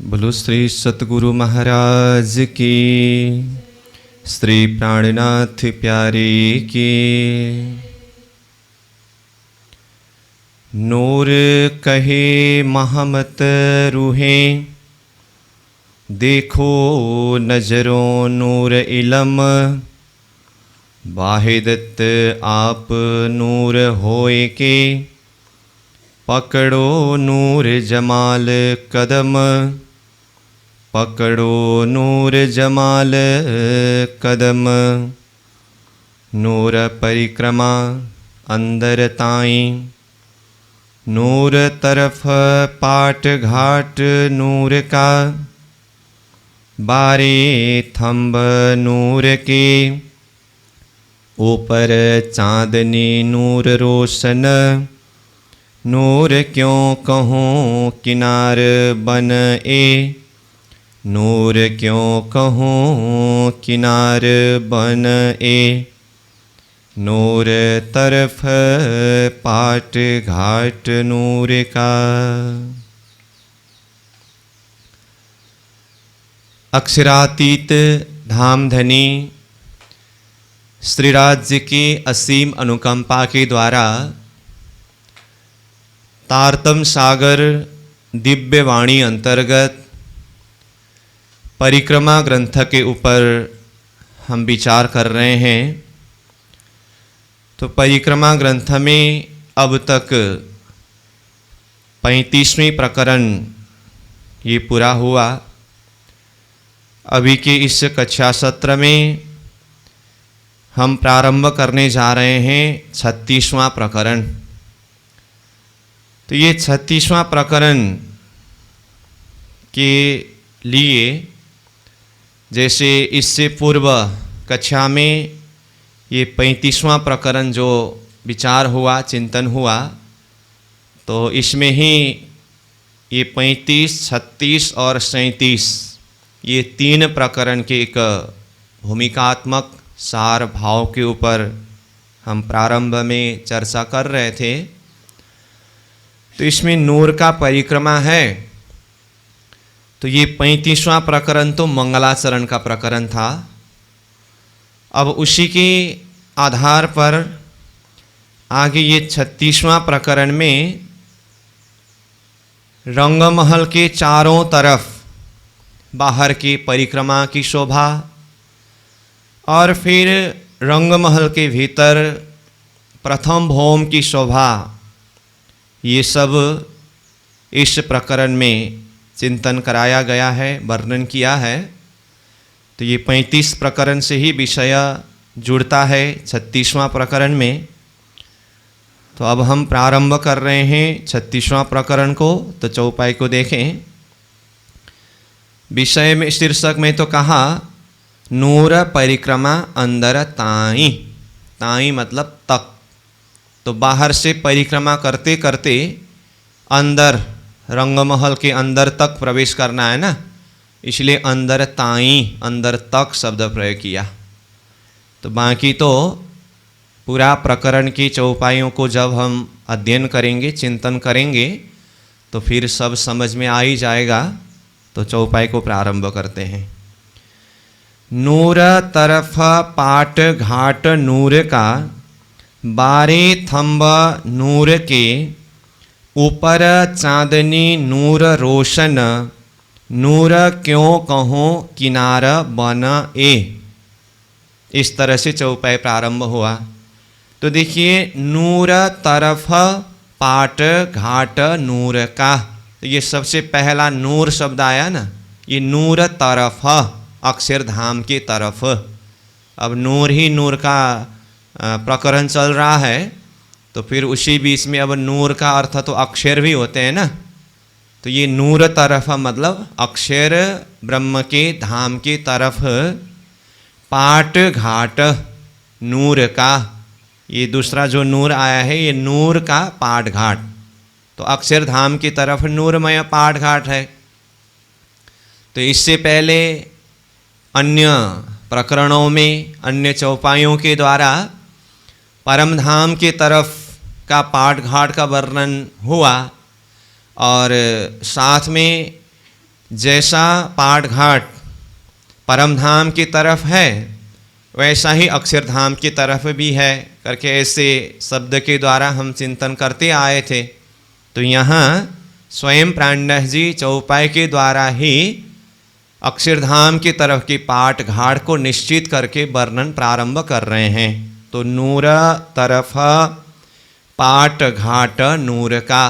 बोलो श्री सतगुरु महाराज की, श्री प्राणनाथ प्यारे की। नूर कहे महमत रूहे, देखो नजरों नूर इलम। वाहिदत आप नूर होए के, पकड़ो नूर जमाल कदम। पकड़ो नूर जमाल कदम। नूर परिक्रमा अंदर ताई, नूर तरफ पाट घाट नूर का। बारे थंब नूर के, ऊपर चांदनी नूर रोशन। नूर क्यों कहूँ किनार बन ए, नूर क्यों कहूँ किनार बन ए। नूर तरफ पाट घाट नूर का। अक्षरातीत धामधनी श्री राज्य की असीम अनुकंपा के द्वारा तारतम सागर दिव्य वाणी अंतर्गत परिक्रमा ग्रंथ के ऊपर हम विचार कर रहे हैं। तो परिक्रमा ग्रंथ में अब तक 35वें प्रकरण ये पूरा हुआ। अभी के इस कक्षा सत्र में हम प्रारंभ करने जा रहे हैं 36वां प्रकरण। तो ये 36वां प्रकरण के लिए, जैसे इससे पूर्व कक्षा में ये 35वां प्रकरण जो विचार हुआ, चिंतन हुआ, तो इसमें ही ये 35, 36 और 37 ये 3 प्रकरण के एक भूमिकात्मक सार भाव के ऊपर हम प्रारंभ में चर्चा कर रहे थे। तो इसमें नूर का परिक्रमा है। तो ये 35वां प्रकरण तो मंगलाचरण का प्रकरण था। अब उसी के आधार पर आगे ये 36वां प्रकरण में रंगमहल के चारों तरफ बाहर की परिक्रमा की शोभा, और फिर रंगमहल के भीतर प्रथम भौम की शोभा, ये सब इस प्रकरण में चिंतन कराया गया है, वर्णन किया है। तो ये 35 प्रकरण से ही विषय जुड़ता है 36वां प्रकरण में। तो अब हम प्रारंभ कर रहे हैं 36वां प्रकरण को। तो चौपाई को देखें। विषय में शीर्षक में तो कहा नूर परिक्रमा अंदर ताई। ताई मतलब तक। तो बाहर से परिक्रमा करते करते अंदर, रंगमहल के अंदर तक प्रवेश करना है ना, इसलिए अंदर ताई, अंदर तक शब्द प्रयोग किया। तो बाकी तो पूरा प्रकरण की चौपाइयों को जब हम अध्ययन करेंगे, चिंतन करेंगे, तो फिर सब समझ में आ ही जाएगा। तो चौपाई को प्रारंभ करते हैं। नूर तरफ पाट घाट नूर का, बारे थंब नूर के, ऊपर चांदनी नूर रोशन। नूर क्यों कहूँ किनार बन ए। इस तरह से चौपाई प्रारंभ हुआ। तो देखिए, नूर तरफ पाट घाट नूर का, तो ये सबसे पहला नूर शब्द आया ना, ये नूर तरफ, अक्षरधाम की तरफ। अब नूर ही नूर का प्रकरण चल रहा है, तो फिर उसी बीच में अब नूर का अर्थ तो अक्षर भी होते हैं ना। तो ये नूर तरफ मतलब अक्षर ब्रह्म के धाम की तरफ। पाट घाट नूर का, ये दूसरा जो नूर आया है ये नूर का पाट घाट। तो अक्षरधाम की तरफ नूरमय पाट घाट है। तो इससे पहले अन्य प्रकरणों में, अन्य चौपाइयों के द्वारा परम धाम की तरफ का पाट घाट का वर्णन हुआ, और साथ में जैसा पाठ घाट परमधाम की तरफ है वैसा ही अक्षरधाम की तरफ भी है करके ऐसे शब्द के द्वारा हम चिंतन करते आए थे। तो यहाँ स्वयं प्राणदास जी चौपाई के द्वारा ही अक्षरधाम की तरफ की पाठ घाट को निश्चित करके वर्णन प्रारंभ कर रहे हैं। तो नूर तरफ पाठ घाट नूर का,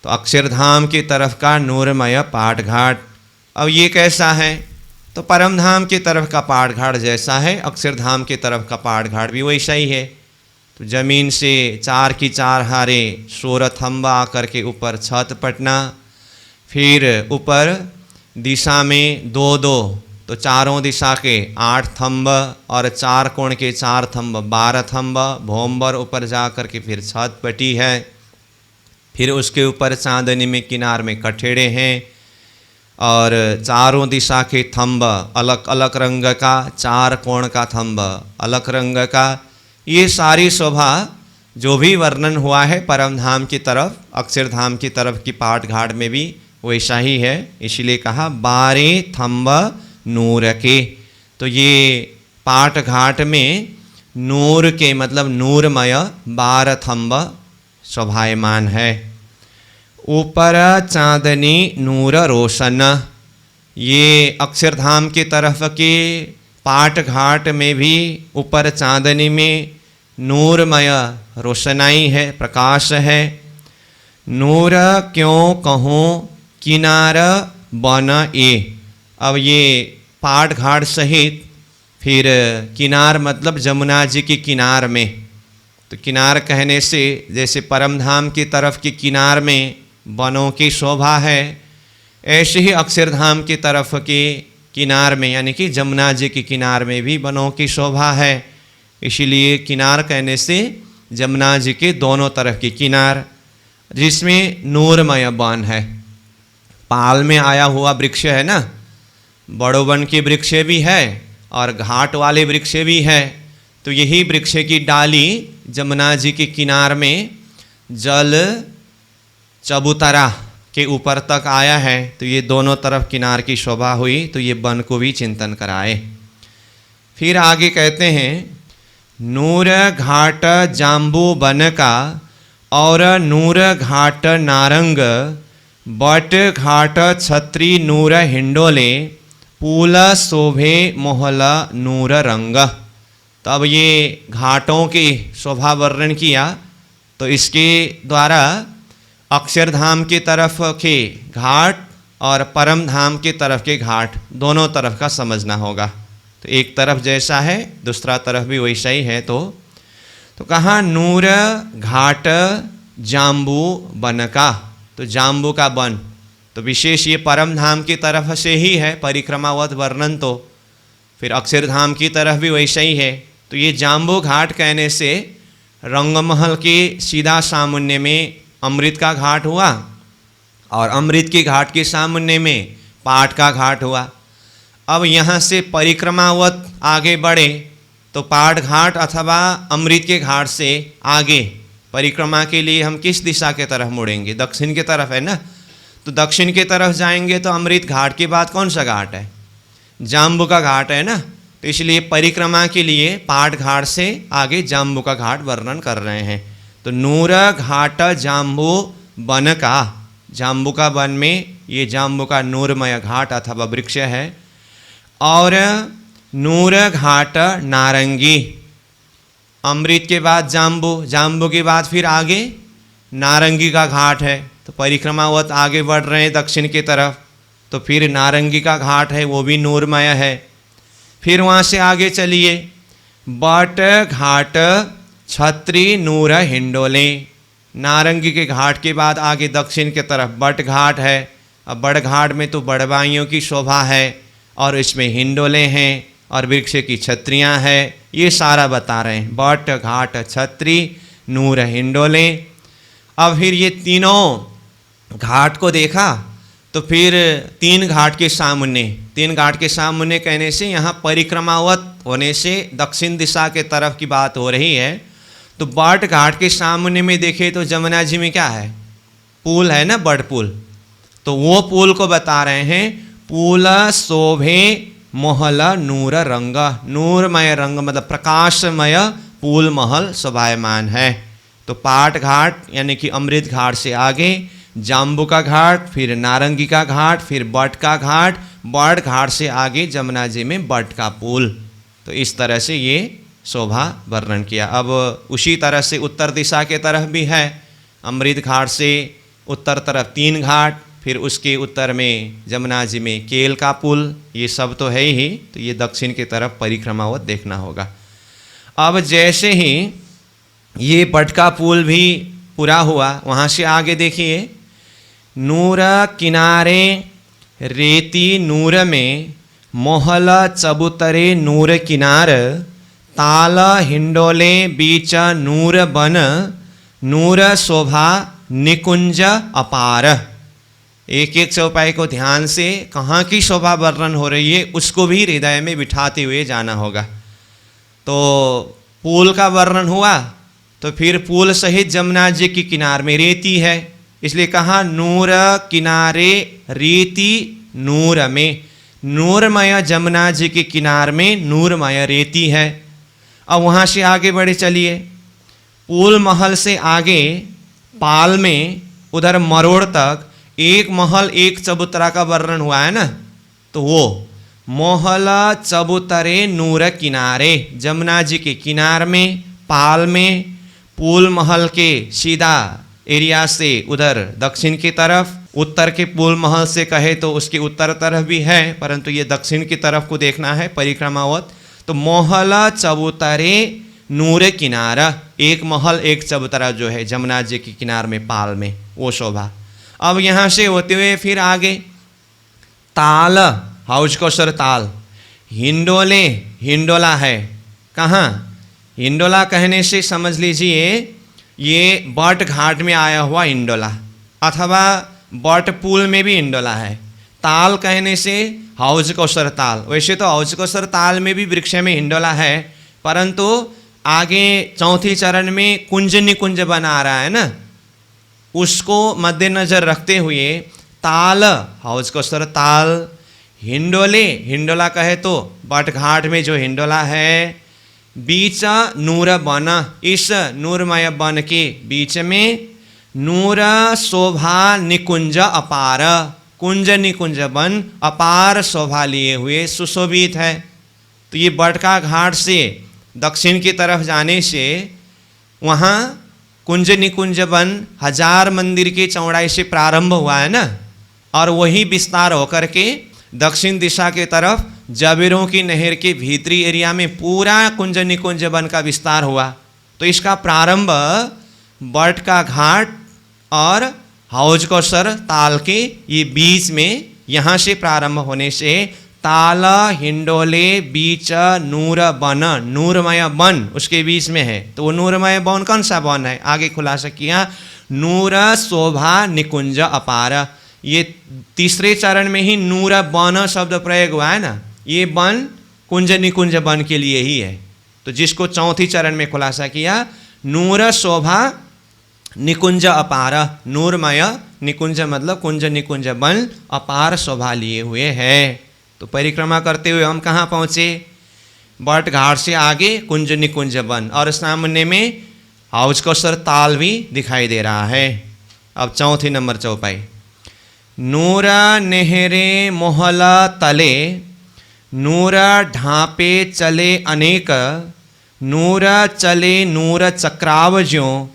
तो अक्षरधाम की तरफ का नूरमय पाठ घाट। अब ये कैसा है? तो परमधाम की तरफ का पाठ घाट जैसा है अक्षरधाम की तरफ का पाठ घाट भी वैसा ही है। तो जमीन से 4 की 4 हारे 16 थंबा आकर के ऊपर छत पटना, फिर ऊपर दिशा में 2-2, तो चारों दिशा के 8 थंब और 4 कोण के 4 थंब 12 थंब, भोंबर ऊपर जा कर के फिर छत पटी है। फिर उसके ऊपर चांदनी में किनार में कठेड़े हैं और चारों दिशा के थंब अलग अलग रंग का, 4 कोण का थंब अलग रंग का। ये सारी शोभा जो भी वर्णन हुआ है परमधाम की तरफ अक्षरधाम की तरफ की पाठ घाट में भी वैसा ही है। इसलिए कहा 12 थंब नूर के। तो ये पाठ घाट में नूर के मतलब नूरमय 12 थंब शोभायमान है। ऊपर चांदनी नूर रोशन, ये अक्षरधाम की तरफ के पाठ घाट में भी ऊपर चांदनी में नूरमय रोशनाई है, प्रकाश है। नूर क्यों कहूँ किनार बन ए। अब ये पाठ घाट सहित फिर किनार मतलब जमुना जी की किनार में, तो किनार कहने से जैसे परमधाम की तरफ की किनार में वनों की शोभा है, ऐसे ही अक्षरधाम की तरफ के किनार में यानी कि जमुना जी की किनार में भी वनों की शोभा है। इसीलिए किनार कहने से जमुना जी के दोनों तरफ की किनार जिसमें नूरमय वन है। पाल में आया हुआ वृक्ष है ना, बड़ो वन के वृक्ष भी है और घाट वाले वृक्ष भी है। तो यही वृक्ष की डाली जमुना जी के किनार में जल चबूतरा के ऊपर तक आया है। तो ये दोनों तरफ किनार की शोभा हुई, तो ये वन को भी चिंतन कराए। फिर आगे कहते हैं नूर घाट जाम्बू वन का और नूर घाट नारंग, बट घाट छत्री नूर हिंडोले, पूल शोभे मोहला नूर रंग। तो अब ये घाटों की शोभा वर्णन किया, तो इसके द्वारा अक्षरधाम की तरफ के घाट और परम धाम की तरफ के घाट दोनों तरफ का समझना होगा। तो एक तरफ जैसा है दूसरा तरफ भी वैसा ही है। तो कहाँ नूर घाट जाम्बू वन का, तो जाम्बू का वन तो विशेष ये परम धाम की तरफ से ही है परिक्रमावत वर्णन। तो फिर अक्षरधाम की तरफ भी वैसा ही है। तो ये जाम्बू घाट कहने से रंगमहल के सीधा सामुन्य में अमृत का घाट हुआ और अमृत के घाट के सामुन्य में पाट का घाट हुआ। अब यहाँ से परिक्रमावत आगे बढ़े तो पाट घाट अथवा अमृत के घाट से आगे परिक्रमा के लिए हम किस दिशा के तरफ मुड़ेंगे? दक्षिण की तरफ है ना। तो दक्षिण की तरफ जाएंगे तो अमृत घाट के बाद कौन सा घाट है? जाम्बू का घाट है ना। तो इसलिए परिक्रमा के लिए पाट घाट से आगे जाम्बू का घाट वर्णन कर रहे हैं। तो नूर घाट जाम्बू वन का, जाम्बू का वन में ये जाम्बू का नूरमय घाट अथवा वृक्ष है। और नूर घाट नारंगी, अमृत के बाद जाम्बू, जाम्बू के बाद फिर आगे नारंगी का घाट है। तो परिक्रमावत आगे बढ़ रहे हैं दक्षिण की तरफ, तो फिर नारंगी का घाट है, वो भी नूरमय है। फिर वहाँ से आगे चलिए बट घाट छत्री नूर हिंडोले, नारंगी के घाट के बाद आगे दक्षिण की तरफ बट घाट है। अब बड़ घाट में तो बड़वाइयों की शोभा है और इसमें हिंडोले हैं और वृक्ष की छत्रियाँ हैं। ये सारा बता रहे हैं बट घाट छत्री नूर हिंडोले। अब फिर ये तीनों घाट को देखा तो फिर 3 घाट के सामने, 3 घाट के सामने कहने से यहाँ परिक्रमावत होने से दक्षिण दिशा के तरफ की बात हो रही है। तो बट घाट के सामने में देखे तो जमुना जी में क्या है? पुल है ना, बड़ पुल। तो वो पुल को बता रहे हैं, पुल शोभे महल नूर रंग, नूरमय रंग मतलब प्रकाशमय पुल महल शोभायमान है। तो पाट घाट यानी कि अमृत घाट से आगे जाम्बू का घाट, फिर नारंगी का घाट, फिर बट का घाट, बट घाट से आगे जमुना जी में बट का पुल। तो इस तरह से ये शोभा वर्णन किया। अब उसी तरह से उत्तर दिशा के तरफ भी है, अमृत घाट से उत्तर तरफ 3 घाट, फिर उसके उत्तर में जमुना जी में केल का पुल, ये सब तो है ही। तो ये दक्षिण की तरफ परिक्रमावत देखना होगा। अब जैसे ही ये बट का पुल भी पूरा हुआ, वहाँ से आगे देखिए, नूर किनारे रेती नूर में मोहल चबूतरे नूर किनार, ताल हिंडोले बीच नूर बन, नूर शोभा निकुंज अपार। एक एक चौपाई को ध्यान से कहाँ की शोभा वर्णन हो रही है उसको भी हृदय में बिठाते हुए जाना होगा। तो पुल का वर्णन हुआ, तो फिर पुल सहित जमुना जी की किनार में रेती है, इसलिए कहा नूर किनारे रेती नूर में, नूरमय जमुना जी के किनार में नूरमय रेती है। अब वहाँ से आगे बढ़े चलिए, पुल महल से आगे पाल में उधर मरोड़ तक एक महल एक चबूतरा का वर्णन हुआ है ना, तो वो मोहल चबूतरे नूर किनारे, जमुना जी के किनार में पाल में, पुल महल के सीधा एरिया से उधर दक्षिण की तरफ, उत्तर के पुल महल से कहे तो उसके उत्तर तरफ भी है, परंतु ये दक्षिण की तरफ को देखना है परिक्रमावत। तो मोहल चबूतरे नूर किनारा, एक महल एक चबूतरा जो है जमुना जी के किनार में पाल में, वो शोभा। अब यहाँ से होते हुए फिर आगे ताल, हौज कौशर ताल, हिंडोले, हिंडोला है कहाँ, हिंडोला कहने से समझ लीजिए ये बट घाट में आया हुआ हिंडोला, अथवा बट पुल में भी हिंडोला है। ताल कहने से हौज कौशर ताल, वैसे तो हौज कौशर ताल में भी वृक्ष में हिंडोला है, परंतु आगे चौथी चरण में कुंज निकुंज बना रहा है ना, उसको मद्देनजर रखते हुए ताल, हौज कौशर ताल, हिंडोले, हिंडोला कहे तो बट घाट में जो हिंडोला है, बीच नूर बन, इस नूरमय बन के बीच में नूर शोभा निकुंज अपार, कुंज निकुंज बन अपार शोभा लिए हुए सुशोभित है। तो ये बट का घाट से दक्षिण की तरफ जाने से वहाँ कुंज निकुंज वन 1000 मंदिर की चौड़ाई से प्रारंभ हुआ है ना, और वही विस्तार होकर के दक्षिण दिशा के तरफ जबीरों की नहर के भीतरी एरिया में पूरा कुंज निकुंज वन का विस्तार हुआ। तो इसका प्रारंभ बट का घाट और हौज कौशर ताल के ये बीच में, यहाँ से प्रारंभ होने से ताल हिंडोले बीच नूर बन, नूरमय वन उसके बीच में है। तो वो नूरमय वन कौन सा वन है, आगे खुलासा किया, नूर शोभा निकुंज अपार। ये तीसरे चरण में ही नूर वन शब्द प्रयोग हुआ है ना, ये वन कुंज निकुंज वन के लिए ही है। तो जिसको चौथी चरण में खुलासा किया, नूर शोभा निकुंज अपार, नूरमय निकुंज मतलब कुंज निकुंज वन अपार शोभा लिए हुए है। तो परिक्रमा करते हुए हम कहाँ पहुँचे, बट घाट से आगे कुंज निकुंज वन, और सामने में हौज कौशर ताल भी दिखाई दे रहा है। अब चौथी नंबर चौपाई, नूर नेहरे मोहला तले, नूर ढांपे चले अनेक, नूर चले नूर चक्राव ज्यों,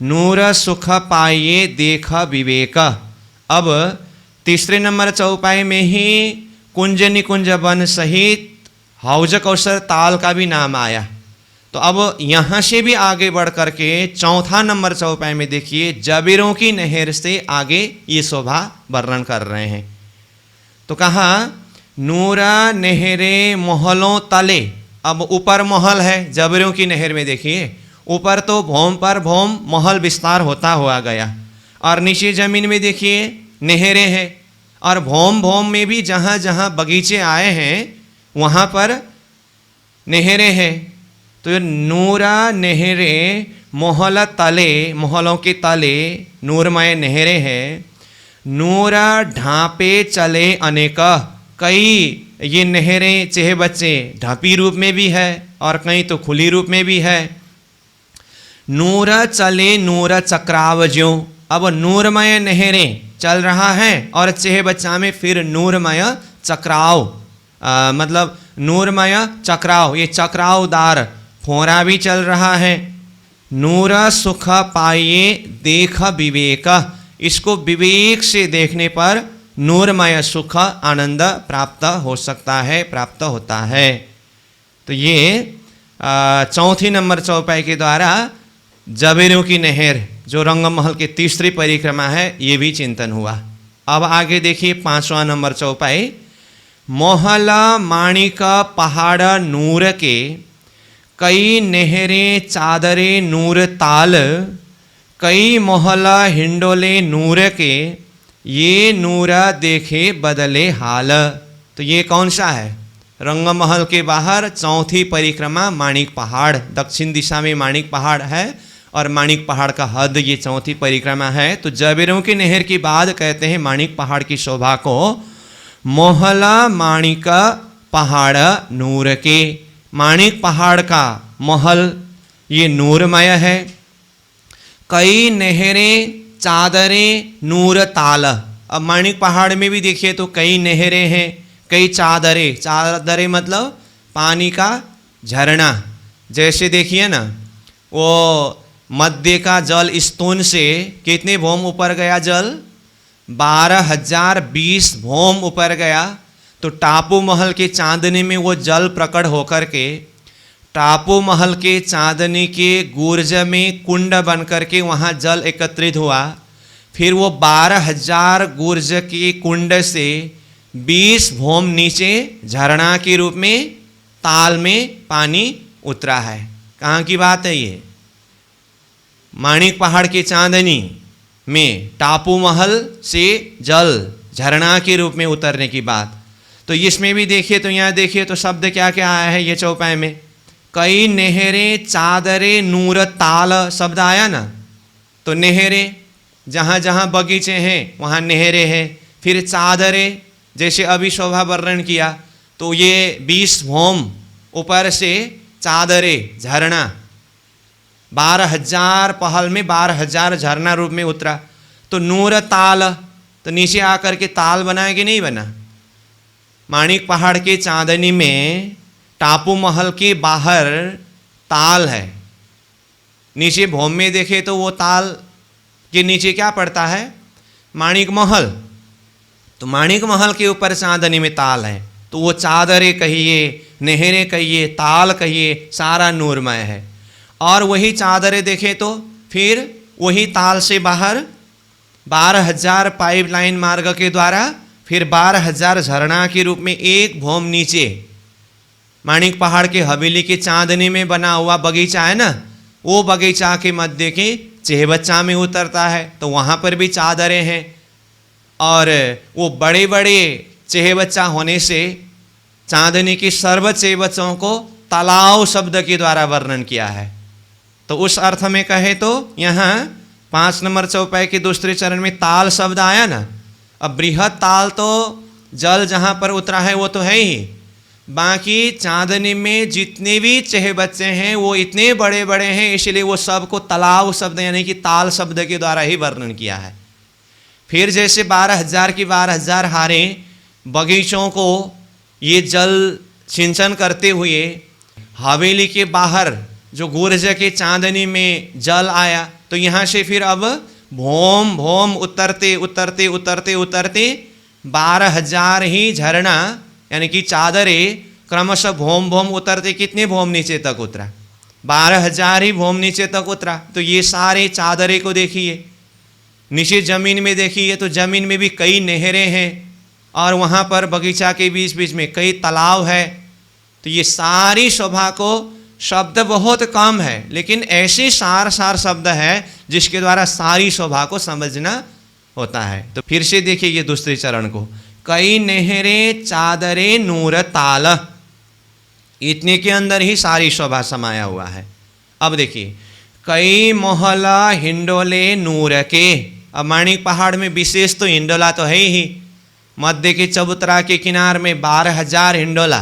नूर सुख पाइये देख विवेक। अब तीसरे नंबर चौपाई में ही कुंज निकुंज वन सहित हौज कौशर ताल का भी नाम आया। तो अब यहाँ से भी आगे बढ़ करके चौथा नंबर चौपाई में देखिए, जबीरों की नहर से आगे ये शोभा वर्णन कर रहे हैं। तो कहा नूरा नेहरे महलों तले, अब ऊपर महल है जबीरों की नहर में, देखिए ऊपर तो भौम पर भौम महल विस्तार होता हुआ गया, और नीचे जमीन में देखिए नहरें हैं, और भौम भौम में भी जहाँ जहाँ बगीचे आए हैं वहाँ पर नहरें हैं। तो नूरा नहरें मोहल तले, महलों के तले नूरमय नहरें हैं, नूर ढांपे चले अनेक, कई ये नहरें चेह बच्चे ढापी रूप में भी है और कहीं तो खुली रूप में भी है। नूर चले नूर चक्राव ज्यों, अब नूरमय नहरें चल रहा है और चेह बच्चा में फिर नूरमय चक्राव, मतलब नूरमय चक्राव, ये चक्रावदार फोरा भी चल रहा है। नूर सुख पाइए देख विवेक, इसको विवेक से देखने पर नूरमय सुख आनंद प्राप्त हो सकता है, प्राप्त होता है। तो ये चौथी नंबर चौपाई के द्वारा जबेरों की नहर जो रंगमहल की तीसरी परिक्रमा है ये भी चिंतन हुआ। अब आगे देखिए 5वां नंबर चौपाई। मोहल माणिक पहाड़ नूर के, कई नहरें चादरे नूर ताल, कई मोहल हिंडोले नूर के, ये नूर देखे बदले हाल। तो ये कौन सा है? रंगमहल के बाहर चौथी परिक्रमा माणिक पहाड़, दक्षिण दिशा में माणिक पहाड़ है और माणिक पहाड़ का हद ये चौथी परिक्रमा है। तो जबेरों की नहर के बाद कहते हैं माणिक पहाड़ की शोभा को मोहला माणिक पहाड़ नूर के, माणिक पहाड़ का महल ये नूरमय है। कई नहरें चादरें नूर ताल, अब माणिक पहाड़ में भी देखिए तो कई नहरें हैं, कई चादरें, चादरें मतलब पानी का झरना। जैसे देखिए ना वो मध्य का जल स्तून से कितने भौम ऊपर गया जल? 12,020 भौम ऊपर गया। तो टापू महल के चांदनी में वो जल प्रकट होकर के टापू महल के चांदनी के गुर्ज में कुंड बन करके वहाँ जल एकत्रित हुआ। फिर वो 12,000 गुर्ज के कुंड से 20 भौम नीचे झरना के रूप में ताल में पानी उतरा है। कहाँ की बात है ये? माणिक पहाड़ की चांदनी में टापू महल से जल झरना के रूप में उतरने की बात। तो इसमें भी देखिए तो यहाँ देखिए तो शब्द क्या क्या आया है ये चौपाई में। कई नहरें चादरे नूर ताल शब्द आया ना। तो नहरें जहाँ जहाँ बगीचे हैं वहाँ नहरें हैं। फिर चादरें जैसे अभी शोभा वर्णन किया तो ये 20 भौम ऊपर से चादरें झरना 12,000 पहल में 12,000 झरना रूप में उतरा। तो नूर ताल तो नीचे आकर के ताल बना कि नहीं बना? माणिक पहाड़ के चांदनी में टापू महल के बाहर ताल है। नीचे भौम में देखे तो वो ताल के नीचे क्या पड़ता है? माणिक महल। तो माणिक महल के ऊपर चांदनी में ताल है। तो वो चादरें कहिए, नहरें कहिए, ताल कहिए, सारा नूरमय है। और वही चादरें देखें तो फिर वही ताल से बाहर 12,000 पाइपलाइन मार्ग के द्वारा फिर 12,000 झरना के रूप में एक भौम नीचे माणिक पहाड़ के हवेली के चांदनी में बना हुआ बगीचा है ना, वो बगीचा के मध्य के चेहबच्चा में उतरता है। तो वहाँ पर भी चादरें हैं। और वो बड़े बड़े चेहबच्चा होने से चांदनी की सर्व चेहबच्चों को तालाव शब्द के द्वारा वर्णन किया है। तो उस अर्थ में कहे तो यहाँ 5 नंबर चौपाई के दूसरे चरण में ताल शब्द आया ना। अब बृहद ताल तो जल जहाँ पर उतरा है वो तो है ही, बाकी चांदनी में जितने भी चेहबच्चे हैं वो इतने बड़े बड़े हैं, इसलिए वो सबको तालाव शब्द यानी कि ताल शब्द के द्वारा ही वर्णन किया है। फिर जैसे 12,000 की 12,000 हारें बगीचों को ये जल सिंचन करते हुए हवेली के बाहर जो गुर्ज के चांदनी में जल आया, तो यहाँ से फिर अब भौम भौम उतरते उतरते उतरते उतरते 12,000 ही झरना यानी कि चादरें क्रमशः भौम भौम उतरते कितने भौम नीचे तक उतरा? 12,000 ही भौम नीचे तक उतरा। तो ये सारे चादरें को देखिए, नीचे जमीन में देखिए तो जमीन में भी कई नहरें हैं और वहाँ पर बगीचा के बीच बीच में कई तालाब है। तो ये सारी शोभा को शब्द बहुत कम है, लेकिन ऐसे सार सार शब्द है जिसके द्वारा सारी शोभा को समझना होता है। तो फिर से देखिए ये दूसरे चरण को, कई नहरें चादरें नूर ताल, इतने के अंदर ही सारी शोभा समाया हुआ है। अब देखिए कई मोहला हिंडोले नूर के, अब माणिक पहाड़ में विशेष तो हिंडोला तो है ही, मध्य के चबूतरा के किनार में 12,000 हिंडोला,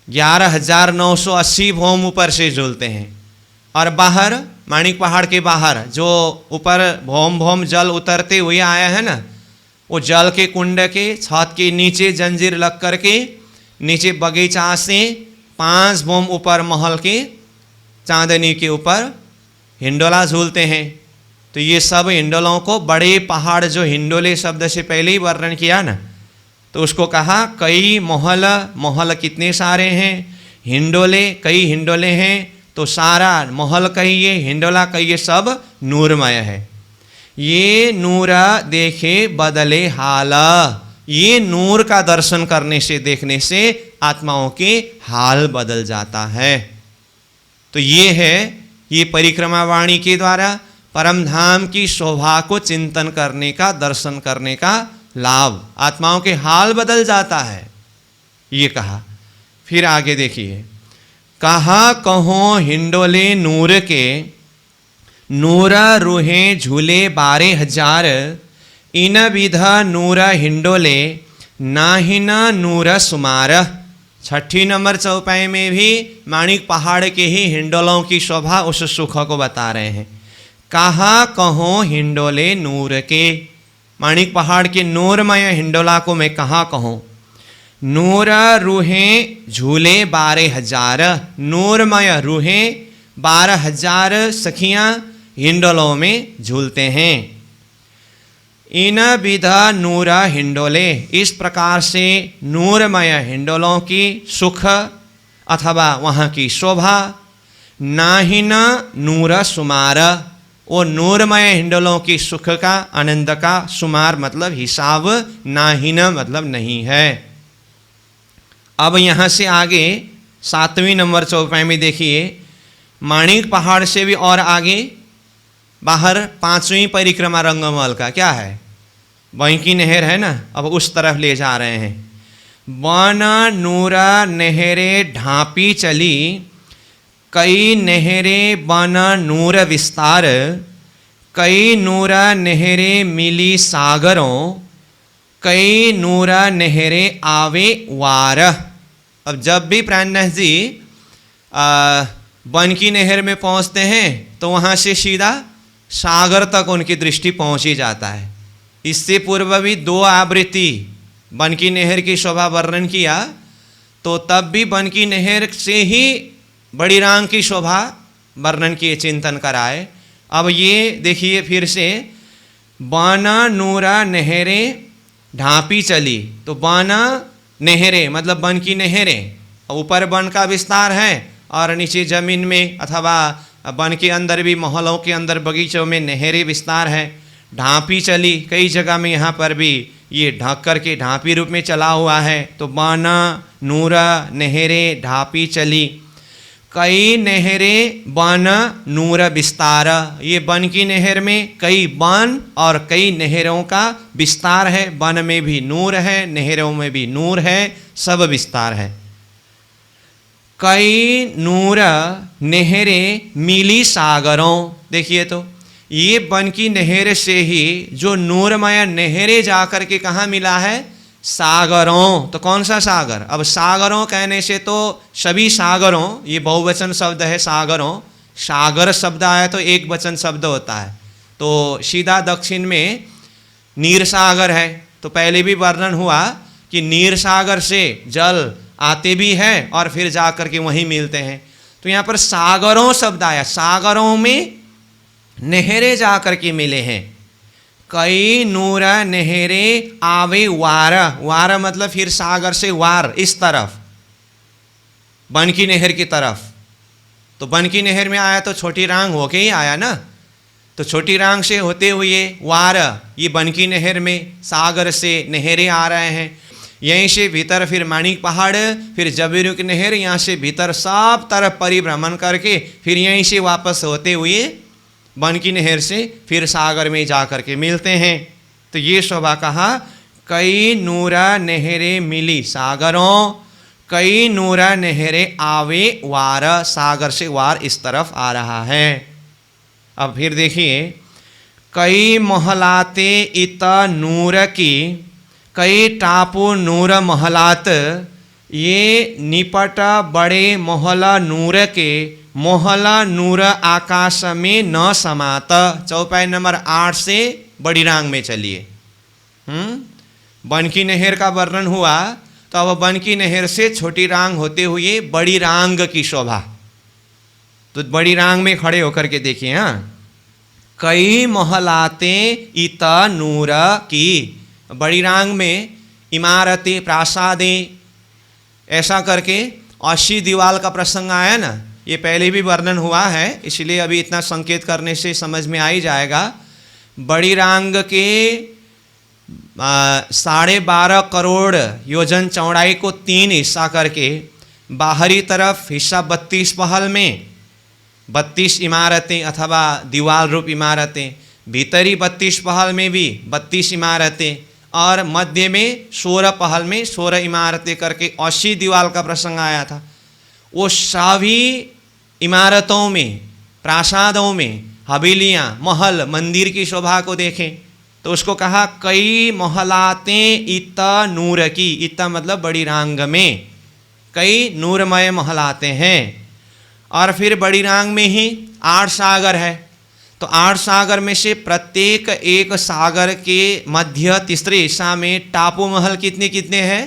11,980 भौम ऊपर से झूलते हैं। और बाहर माणिक पहाड़ के बाहर जो ऊपर भौम भौम जल उतरते हुए आया है ना, वो जल के कुंड के छत के नीचे जंजीर लग करके नीचे बगीचा से 5 भौम ऊपर महल के चांदनी के ऊपर हिंडोला झूलते हैं। तो ये सब हिंडोलों को बड़े पहाड़, जो हिंडोले शब्द से पहले ही वर्णन किया ना, तो उसको कहा कई महल, महल कितने सारे हैं, हिंडोले कई हिंडोले हैं, तो सारा महल कहिए हिंडोला कहिए सब नूरमय है। ये नूर देखे बदले हाल, ये नूर का दर्शन करने से देखने से आत्माओं के हाल बदल जाता है। तो ये है, ये परिक्रमा वाणी के द्वारा परम धाम की शोभा को चिंतन करने का, दर्शन करने का लाभ, आत्माओं के हाल बदल जाता है, ये कहा। फिर आगे देखिए, कहा कहो हिंडोले नूर के, नूर रूहे झूले 12,000, इन विध नूर हिंडोले नाहिन नूर सुमार। 6 नंबर चौपाई में भी माणिक पहाड़ के ही हिंडोलों की शोभा, उस सुख को बता रहे हैं। कहा कहो हिंडोले नूर के, माणिक पहाड़ के नूरमय हिंडोला को मैं कहाँ कहूँ। नूर रूहें झूले 12,000, नूरमय रूहें 12,000 सखियाँ हिंडोलों में झूलते हैं। इन विधा नूर हिंडोले, इस प्रकार से नूरमय हिंडोलों की सुख अथवा वहाँ की शोभा, नाहिन नूर सुमार, वो नूरमय हिंडोलों की सुख का, आनंद का, सुमार मतलब हिसाब, नाहिन मतलब नहीं है। अब यहाँ से आगे 7वीं नंबर चौपाई में देखिए, माणिक पहाड़ से भी और आगे बाहर 5वीं परिक्रमा रंगमहल का क्या है, बैंकी नहर है ना, अब उस तरफ ले जा रहे हैं। वन नूरा नहरे ढांपी चली, कई नहरे बन नूर विस्तार, कई नूरा नहरे मिली सागरों, कई नूरा नहरे आवे वार। अब जब भी प्राणनाथ जी बनकी नहर में पहुंचते हैं तो वहाँ से सीधा सागर तक उनकी दृष्टि पहुँच ही जाता है। इससे पूर्व भी 2 आवृत्ति बनकी नहर की शोभा वर्णन किया, तो तब भी बनकी नहर से ही बड़ी रांग की शोभा वर्णन किए, चिंतन कराए। अब ये देखिए फिर से, बाना नूरा नहरे ढांपी चली, तो बाना नहरे मतलब वन की नहरें, ऊपर वन का विस्तार है और नीचे जमीन में अथवा वन के अंदर भी महलों के अंदर बगीचों में नहरें विस्तार है। ढांपी चली, कई जगह में यहाँ पर भी ये ढक करके ढांपी रूप में चला हुआ है। तो बाना नूरा नहरें ढांपी चली, कई नहरें बन नूर विस्तार, ये वन की नहर में कई वन और कई नहरों का विस्तार है। वन में भी नूर है, नहरों में भी नूर है, सब विस्तार है। कई नूर नहरें मिली सागरों, देखिए तो ये वन की नहर से ही जो नूरमय नहरें जाकर के कहाँ मिला है, सागरों। तो कौन सा सागर, अब सागरों कहने से तो सभी सागरों, ये बहुवचन शब्द है सागरों, सागर शब्द आया तो एक वचन शब्द होता है। तो सीधा दक्षिण में नीर सागर है, तो पहले भी वर्णन हुआ कि नीर सागर से जल आते भी हैं और फिर जा कर के वहीं मिलते हैं। तो यहाँ पर सागरों शब्द आया, सागरों में नहरें जा कर के मिले हैं। कई नूर नहरें आवे वार, वार मतलब फिर सागर से वार, इस तरफ बनकी नहर की तरफ। तो बनकी नहर में आया तो छोटी रांग होके ही आया ना, तो छोटी रांग से होते हुए वार, ये बनकी नहर में सागर से नहरें आ रहे हैं। यहीं से भीतर फिर माणिक पहाड़, फिर जबीरू की नहर, यहाँ से भीतर सब तरफ परिभ्रमण करके फिर यहीं से वापस होते हुए बनकी नहर से फिर सागर में जा कर के मिलते हैं। तो ये शोभा कहा, कई नूरा नहरें मिली सागरों, कई नूरा नहरें आवे वार, सागर से वार इस तरफ आ रहा है। अब फिर देखिए, कई महलाते इत नूर की, कई टापू नूर महलात, ये निपट बड़े मोहल नूर के, मोहल नूर आकाश में न समात। चौपाई नंबर 8 से बड़ी रांग में चलिए। बनकी नहर का वर्णन हुआ, तो अब बनकी नहर से छोटी रांग होते हुए बड़ी रांग की शोभा। तो बड़ी रांग में खड़े होकर के देखिए। हाँ, कई महलाते इत नूर की, बड़ी रांग में इमारतें, प्रासादें, ऐसा करके 80 दीवाल का प्रसंग आया ना, ये पहले भी वर्णन हुआ है, इसलिए अभी इतना संकेत करने से समझ में आ ही जाएगा। बड़ी रांग के 12.5 करोड़ योजन चौड़ाई को 3 हिस्सा करके, बाहरी तरफ हिस्सा 32 पहल में 32 इमारतें अथवा दीवाल रूप इमारतें, भीतरी 32 पहल में भी 32 इमारतें, और मध्य में 16 पहल में 16 इमारतें करके 80 दीवाल का प्रसंग आया था। वो सभी इमारतों में, प्रासादों में, हवेलियाँ, महल, मंदिर की शोभा को देखें तो उसको कहा कई महलातें इत नूर की। इत मतलब बड़ी रांग में कई नूरमय महलाते हैं। और फिर बड़ी रांग में ही 8 सागर है, तो 8 सागर में से प्रत्येक एक सागर के मध्य तीसरे हिस्सा में टापू महल कितने कितने हैं?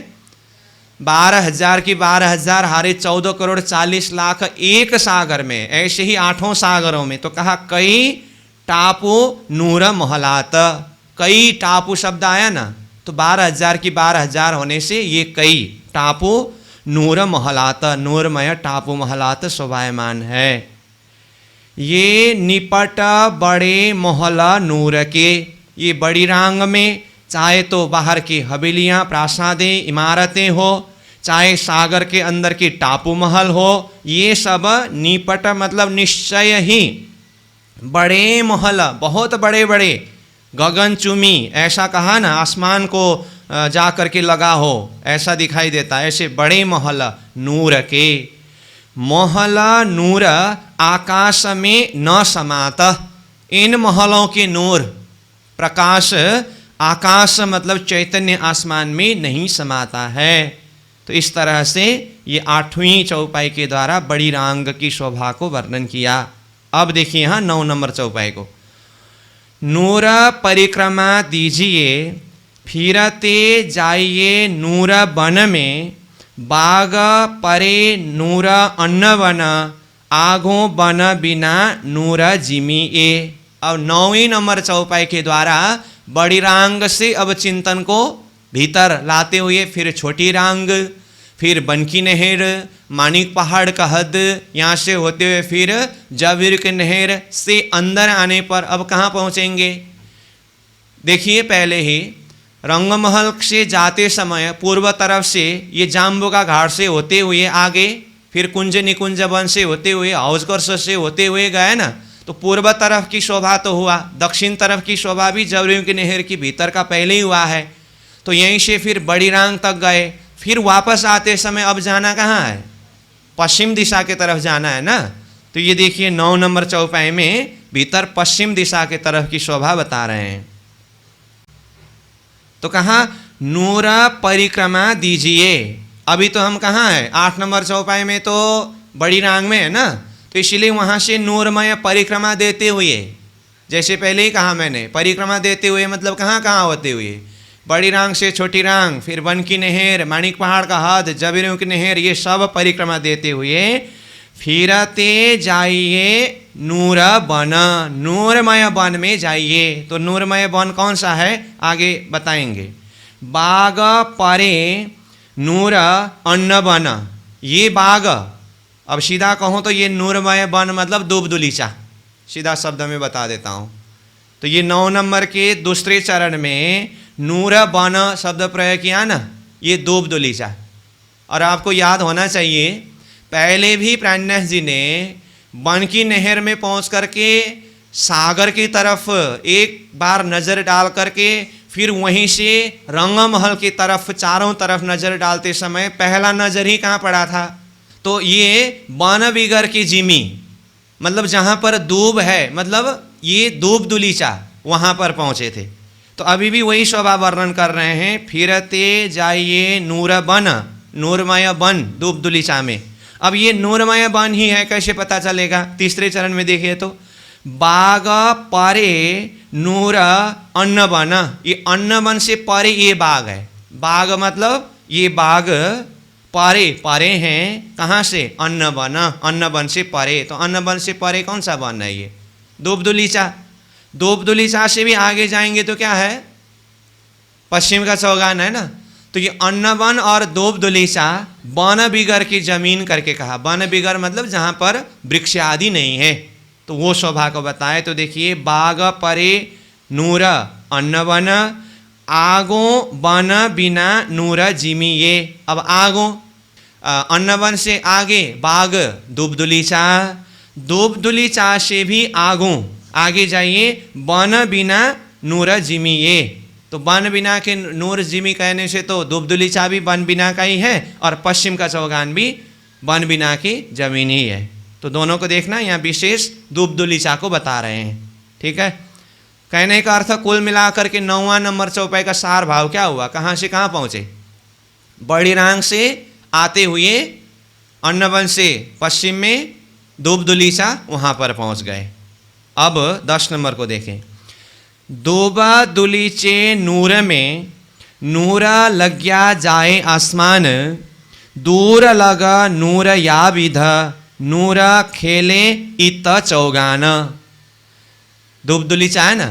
12,000 की 12,000 हारे 14 करोड़ 40 लाख एक सागर में। ऐसे ही 8 सागरों में, तो कहा कई टापू नूर महलात। कई टापू शब्द आया ना, तो 12,000 की 12,000 होने से ये कई टापू नूर महलात, नूरमय टापू महलात शोभायमान है। ये निपट बड़े मोहला नूर के, ये बड़ी रांग में चाहे तो बाहर की हवेलियाँ, प्रासादें, इमारतें हो, चाहे सागर के अंदर की टापू महल हो, ये सब निपट मतलब निश्चय ही बड़े महल, बहुत बड़े बड़े, गगनचुमी, ऐसा कहा ना, आसमान को जा कर के लगा हो ऐसा दिखाई देता, ऐसे बड़े महल नूर के। महल नूर आकाश में न समात, इन महलों के नूर प्रकाश आकाश मतलब चैतन्य आसमान में नहीं समाता है। तो इस तरह से ये 8वीं चौपाई के द्वारा बड़ी रांग की शोभा को वर्णन किया। अब देखिए यहाँ 9 नंबर चौपाई को। नूर परिक्रमा दीजिए, फिरते जाइए नूर वन में, बाग परे नूर अन्न वन, आगो बन बिना नूर जिमी ए। अब 9वीं नंबर चौपाई के द्वारा बड़ी रांग से अब चिंतन को भीतर लाते हुए फिर छोटी रांग, फिर बनकी नहर, मानिक पहाड़ का हद, यहाँ से होते हुए फिर जाविर के नहर से अंदर आने पर अब कहाँ पहुँचेंगे? देखिए पहले ही रंगमहल से जाते समय पूर्व तरफ से ये जाम्बुका घाट से होते हुए आगे, फिर कुंज निकुंज वन से होते हुए हौजकर्ष से होते हुए गए ना, तो पूर्व तरफ की शोभा तो हुआ, दक्षिण तरफ की शोभा भी जवरियों की नहर की भीतर का पहले ही हुआ है। तो यहीं से फिर बड़ी रांग तक गए, फिर वापस आते समय अब जाना कहाँ है? पश्चिम दिशा के तरफ जाना है ना। तो ये देखिए 9 नंबर चौपाई में भीतर पश्चिम दिशा के तरफ की शोभा बता रहे हैं। तो कहा नूर परिक्रमा दीजिए। अभी तो हम कहाँ हैं? 8 नंबर चौपाई में तो बड़ी रांग में है ना, तो इसलिए वहाँ से नूरमय परिक्रमा देते हुए, जैसे पहले ही कहा मैंने, परिक्रमा देते हुए मतलब कहाँ कहाँ होते हुए, बड़ी रांग से छोटी रांग, फिर बनकी नहर, मानिक पहाड़ का हद, जबीरों की नहर, ये सब परिक्रमा देते हुए फिरते जाइए नूर वन, नूरमय वन में जाइए। तो नूरमय वन कौन सा है आगे बताएंगे। बाग परे नूर अन्न वन, ये बाग, अब सीधा कहूँ तो ये नूरमय वन मतलब दूबदुलीचा, सीधा शब्द में बता देता हूँ। तो ये 9 नंबर के दूसरे चरण में नूर वन शब्द प्रयोग किया ना, ये दूबदुलीचा। और आपको याद होना चाहिए पहले भी प्राणनाथ जी ने बनकी नहर में पहुंच करके सागर की तरफ एक बार नज़र डाल करके फिर वहीं से रंगमहल की तरफ चारों तरफ नज़र डालते समय पहला नज़र ही कहाँ पड़ा था? तो ये वन बिगर की जिमी, मतलब जहाँ पर दूब है, मतलब ये दूब दुलीचा, वहाँ पर पहुँचे थे। तो अभी भी वही शोभा वर्णन कर रहे हैं, फिरते जाइए नूर बन, नूरमय बन दूबदुलीचा में। अब ये नूरमय बन ही है, कैसे पता चलेगा? तीसरे चरण में देखिए तो बाग परे नूर अन्न बन, ये अन्न बन से परे ये बाग है। बाग मतलब ये बाग परे, परे हैं कहाँ से? अन्न बन, अन्न बन से परे। तो अन्न बन से परे कौन सा बन है? ये दूबदुलीचा। दूबदुलीचा से भी आगे जाएंगे तो क्या है? पश्चिम का चौगान है ना। तो ये अन्न वन और दूबदुलीचा वन बिगर की जमीन करके कहा। वन बिगर मतलब जहाँ पर वृक्ष आदि नहीं है, तो वो शोभा को बताए। तो देखिए बाग परे नूर अन्न वन, आगो वन बिना नूर जिमी ये। अब आगो अन्न वन से आगे बाग दूबदुलीचा, दूबदुलीचा से भी आगो आगे जाइए वन बिना नूर जिमी ये। तो वन बिना के नूर जिमी कहने से तो दूबदुलीचा भी वन बिना का ही है और पश्चिम का चौगान भी वन बिना की जमीन ही है। तो दोनों को देखना, यहाँ विशेष दूबदुलीचा को बता रहे हैं। ठीक है, कहने का अर्थ कुल मिलाकर के 9वां नंबर चौपाई का सार भाव क्या हुआ? कहाँ से कहाँ पहुँचे? बड़ीरांग से आते हुए अन्नवन से पश्चिम में दूबदुलीचा वहाँ पर पहुँच गए। अब 10 नंबर को देखें। दूबदुलीचे नूर में नूरा लग्या जाए आसमान, दूर लगा नूर या विध नूर खेले इत चौगान। दूबदुलीचा है ना,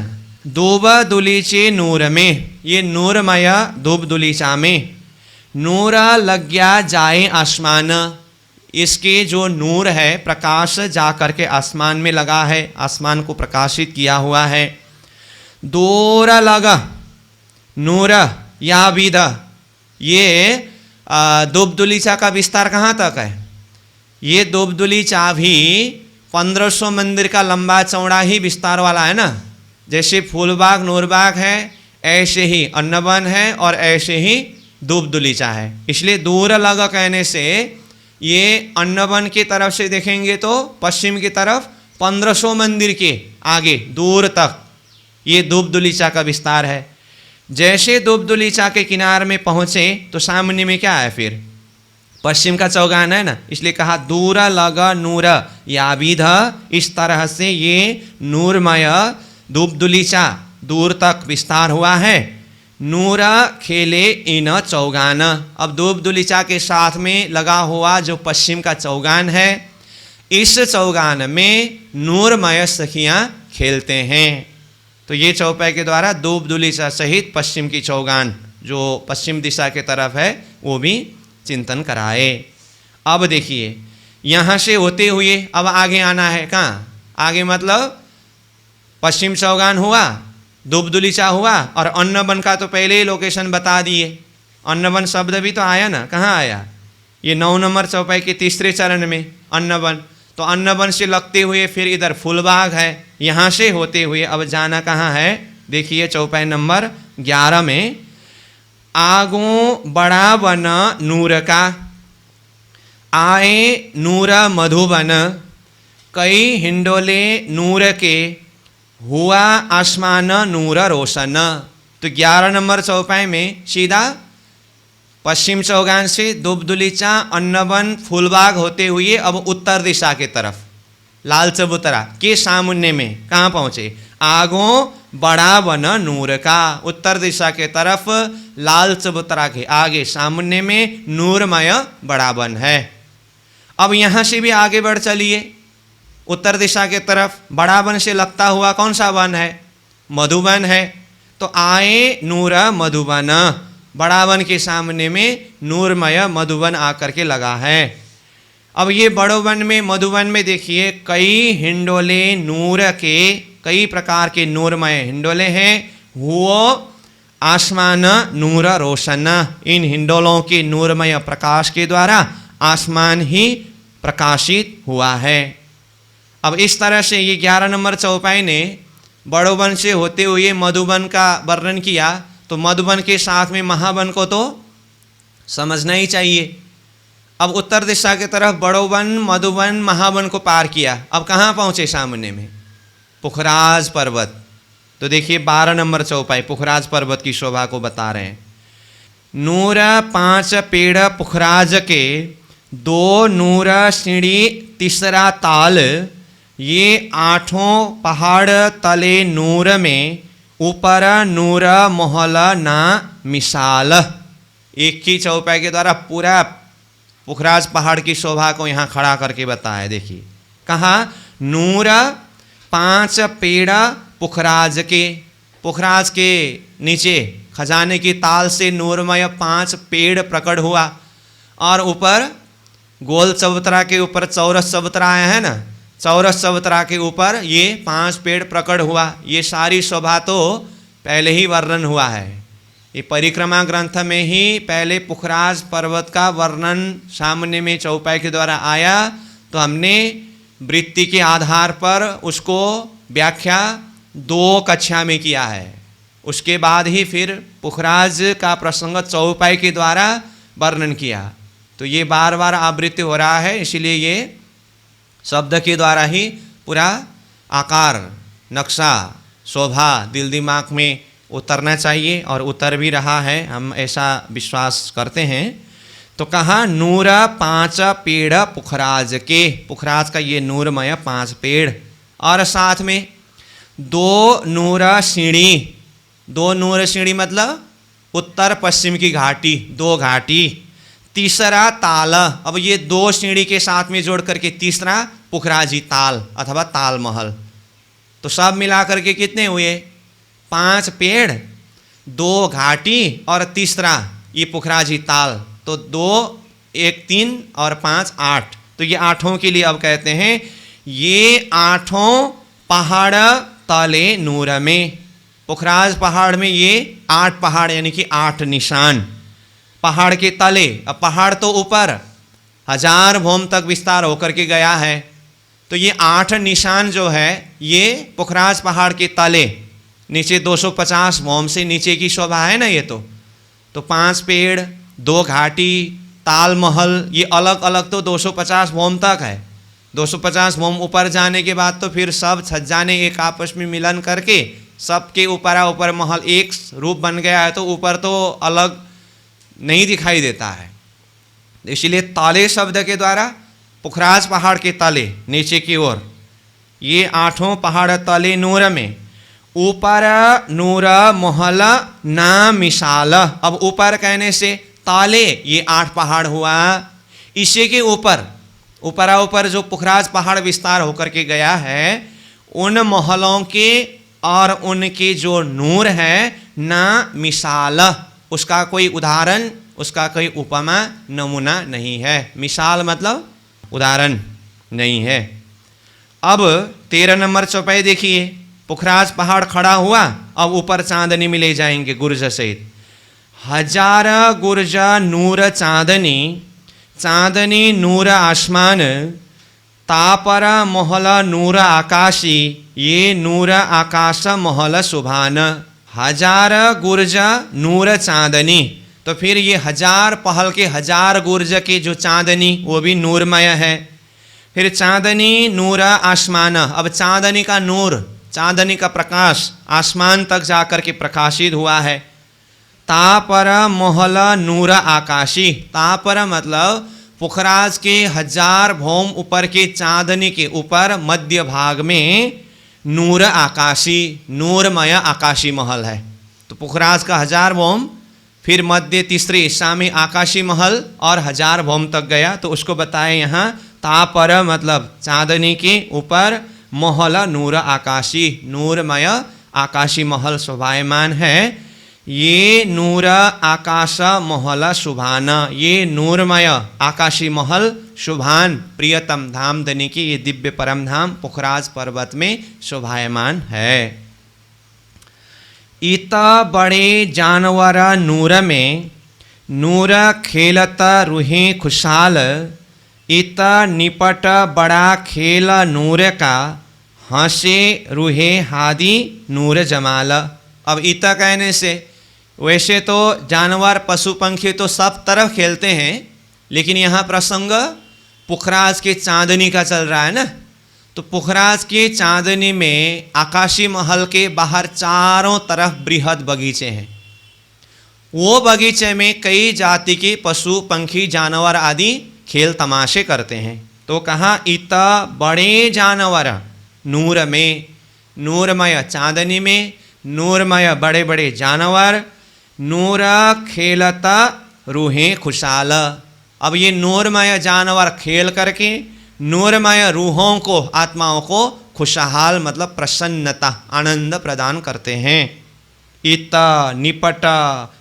दूबदुलीचे नूर में, ये नूरमय दूबदुलीचा में नूरा लग्या जाए आसमान, इसके जो नूर है प्रकाश जा करके आसमान में लगा है, आसमान को प्रकाशित किया हुआ है। दूर लगा नूर या विद, ये दूबदुलीचा का विस्तार कहाँ तक है? ये दूबदुलीचा भी 1500 मंदिर का लंबा चौड़ा ही विस्तार वाला है ना। जैसे फूलबाग नूरबाग है, ऐसे ही अन्नवन है और ऐसे ही दूबदुलीचा है। इसलिए दूर लगा कहने से ये अन्नवन की तरफ से देखेंगे तो पश्चिम की तरफ 1500 मंदिर के आगे दूर तक ये दूबदुलीचा का विस्तार है। जैसे दूबदुलीचा के किनारे में पहुँचे तो सामने में क्या है? फिर पश्चिम का चौगान है ना। इसलिए कहा दूर लगा नूर या विध, इस तरह से ये नूरमय दूबदुलीचा दूर तक विस्तार हुआ है। नूर खेले इन चौगान, अब दूबदुलीचा के साथ में लगा हुआ जो पश्चिम का चौगान है, इस चौगान में नूरमय सखियाँ खेलते हैं। तो ये चौपाई के द्वारा दूबदुलीचा सहित पश्चिम की चौगान जो पश्चिम दिशा के तरफ है वो भी चिंतन कराए। अब देखिए यहाँ से होते हुए अब आगे आना है। कहाँ आगे? मतलब पश्चिम चौगान हुआ, दूबदुलीचा हुआ और अन्नवन का तो पहले ही लोकेशन बता दिए। अन्नवन शब्द भी तो आया ना। कहाँ आया? ये 9 नंबर चौपाई के तीसरे चरण में अन्नवन। तो अन्नवन से लगते हुए फिर इधर फूलबाग है, यहाँ से होते हुए अब जाना कहाँ है? देखिए चौपाई नंबर 11 में आगो बड़ा वन नूर का, आए नूर मधुबन, कई हिंडोले नूर के, हुआ आसमान नूर रोशन। तो 11 नंबर चौपाई में सीधा पश्चिम चौगान से दूबदुलीचा अन्नवन फूलबाग होते हुए अब उत्तर दिशा के तरफ लाल चबूतरा के सामने में कहाँ पहुँचे? आगो बड़ा वन नूर का, उत्तर दिशा के तरफ लाल चबूतरा के आगे सामने में नूरमय बड़ा वन है। अब यहाँ से भी आगे बढ़ चलिए उत्तर दिशा के तरफ। बड़ा वन से लगता हुआ कौन सा वन है? मधुबन है। तो आए नूर मधुबन, बड़ा वन के सामने में नूरमय मधुबन आकर के लगा है। अब ये बड़ो वन में मधुबन में देखिए कई हिंडोले नूर के, कई प्रकार के नूरमय हिंडोले हैं। वो आसमान नूर रोशन, इन हिंडोलों के नूरमय प्रकाश के द्वारा आसमान ही प्रकाशित हुआ है। अब इस तरह से ये 11 नंबर चौपाई ने बड़ो वन से होते हुए मधुबन का वर्णन किया। तो मधुबन के साथ में महावन को तो समझना ही चाहिए। अब उत्तर दिशा की तरफ बड़ो वन मधुबन महावन को पार किया। अब कहाँ पहुँचे? सामने में पुखराज पर्वत। तो देखिए 12 नंबर चौपाई पुखराज पर्वत की शोभा को बता रहे हैं। नूर 5 पेड़ पुखराज के, 2 नूर सीढ़ी तीसरा ताल, ये 8 पहाड़ तले नूर में, ऊपर नूर महल ना मिसाल। एक ही चौपाई के द्वारा पूरा पुखराज पहाड़ की शोभा को यहाँ खड़ा करके बताया। देखिए कहा नूर 5 पेड़ पुखराज के, पुखराज के नीचे खजाने की ताल से नूरमय 5 पेड़ प्रकट हुआ, और ऊपर गोल चबूतरा के ऊपर चौरस चबूतरा आया है ना, चौरस चबूतरा के ऊपर ये 5 पेड़ प्रकट हुआ। ये सारी शोभा तो पहले ही वर्णन हुआ है, ये परिक्रमा ग्रंथ में ही पहले पुखराज पर्वत का वर्णन सामने में चौपाई के द्वारा आया, तो हमने वृत्ति के आधार पर उसको व्याख्या 2 कक्षा में किया है। उसके बाद ही फिर पुखराज का प्रसंग चौपाई के द्वारा वर्णन किया। तो ये बार बार आवृत्ति हो रहा है, इसीलिए ये शब्द के द्वारा ही पूरा आकार, नक्शा, शोभा दिल दिमाग में उतरना चाहिए, और उतर भी रहा है, हम ऐसा विश्वास करते हैं। तो कहा नूर 5 पेड़ पुखराज के, पुखराज का ये नूरमय 5 पेड़, और साथ में 2 नूर सीढ़ी, 2 नूर सीढ़ी मतलब उत्तर पश्चिम की घाटी, 2 घाटी, तीसरा ताल, अब ये 2 सीढ़ी के साथ में जोड़ करके तीसरा पुखराजी ताल अथवा ताल महल। तो सब मिलाकर के कितने हुए? 5 पेड़, 2 घाटी और तीसरा ये पुखराजी ताल। तो 2 1 3 और 5 8। तो ये 8 के लिए अब कहते हैं ये 8 पहाड़ तले नूर में, पुखराज पहाड़ में ये 8 पहाड़ यानी कि 8 निशान पहाड़ के तले। अब पहाड़ तो ऊपर 1000 भौम तक विस्तार होकर के गया है, तो ये 8 निशान जो है ये पुखराज पहाड़ के तले, नीचे 250 भौम से नीचे की शोभा है ना ये। तो 5 पेड़, 2 घाटी, ताल महल, ये अलग अलग तो 250 भौम तक है। 250 भौम ऊपर जाने के बाद तो फिर सब छज्जाने एक आपस में मिलन करके सबके ऊपर महल एक रूप बन गया है, तो ऊपर तो अलग नहीं दिखाई देता है। इसलिए ताले शब्द के द्वारा पुखराज पहाड़ के तले नीचे की ओर, ये 8 पहाड़ तले नूर में, ऊपर नूर महल ना मिसाल। अब ऊपर कहने से ताले ये 8 पहाड़ हुआ, इसी के ऊपर जो पुखराज पहाड़ विस्तार होकर के गया है, उन महलों के और उनके जो नूर है ना मिसाल, उसका कोई उदाहरण, उसका कोई उपमा नमूना नहीं है। मिसाल मतलब उदाहरण नहीं है। अब 13 नंबर चौपाई देखिए, पुखराज पहाड़ खड़ा हुआ, अब ऊपर चांदनी में ले जाएंगे गुर्ज सहित। 1000 गुर्ज नूर चांदनी, चांदनी नूर आसमान, तापर महल नूर आकाशी, ये नूर आकाश महल सुभान। 1000 गुर्ज नूर चांदनी, तो फिर ये 1000 पहल के 1000 गुर्ज के जो चांदनी वो भी नूरमय है। फिर चांदनी नूर आसमान, अब चांदनी का नूर, चांदनी का प्रकाश आसमान तक जाकर के प्रकाशित हुआ है। तापर महल नूर आकाशी, तापर मतलब पुखराज के 1000 भौम ऊपर के चांदनी के ऊपर मध्य भाग में नूर आकाशी, नूरमय आकाशी महल है। तो पुखराज का 1000 भौम, फिर मध्य तीसरे हिस्सा में आकाशी महल और 1000 भौम तक गया, तो उसको बताए यहाँ तापर मतलब चांदनी के ऊपर, महल नूर आकाशी, नूरमय आकाशी महल शोभायमान है। ये नूर आकाश महल शुभान, ये नूरमय आकाशी महल शुभान प्रियतम धाम धनी की ये दिव्य परम धाम पुखराज पर्वत में शोभायमान है। इत बड़े जानवर नूर में, नूर खेलत रुहे खुशहाल, इत निपट बड़ा खेल नूर का, हंसे रुहे हादी नूर जमाल। अब इत कहने से वैसे तो जानवर पशु पंखी तो सब तरफ खेलते हैं, लेकिन यहाँ प्रसंग पुखराज के चांदनी का चल रहा है ना, तो पुखराज के चांदनी में आकाशी महल के बाहर चारों तरफ बृहद बगीचे हैं। वो बगीचे में कई जाति के पशु पंखी जानवर आदि खेल तमाशे करते हैं। तो कहा इत बड़े जानवर नूर में, नूरमय चांदनी में नूरमय बड़े बड़े जानवर, नूर खेलता रूहें खुशहाल। अब ये नूरमय जानवर खेल करके नूरमय रूहों को, आत्माओं को खुशहाल मतलब प्रसन्नता, आनंद प्रदान करते हैं। इत निपट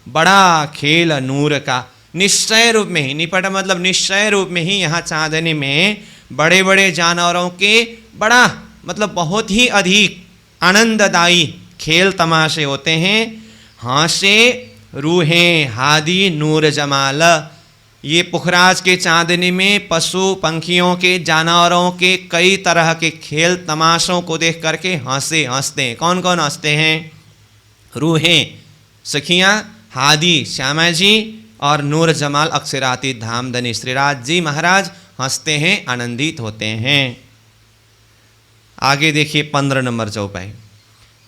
बड़ा खेल नूर का, निश्चय रूप में ही, निपट मतलब निश्चय रूप में ही यहाँ चांदनी में बड़े बड़े जानवरों के बड़ा मतलब बहुत ही अधिक आनंददायी खेल तमाशे होते हैं। हासे रूहें हादी नूर जमाल, ये पुखराज के चांदनी में पशु पंखियों के जानवरों के कई तरह के खेल तमाशों को देख करके हंसते हैं। कौन कौन हंसते हैं? रूहें सखियाँ, हादी श्यामा जी और नूर जमाल अक्षराती धामधनी श्रीराज जी महाराज हंसते हैं, आनंदित होते हैं। आगे देखिए 15 नंबर चौपाई।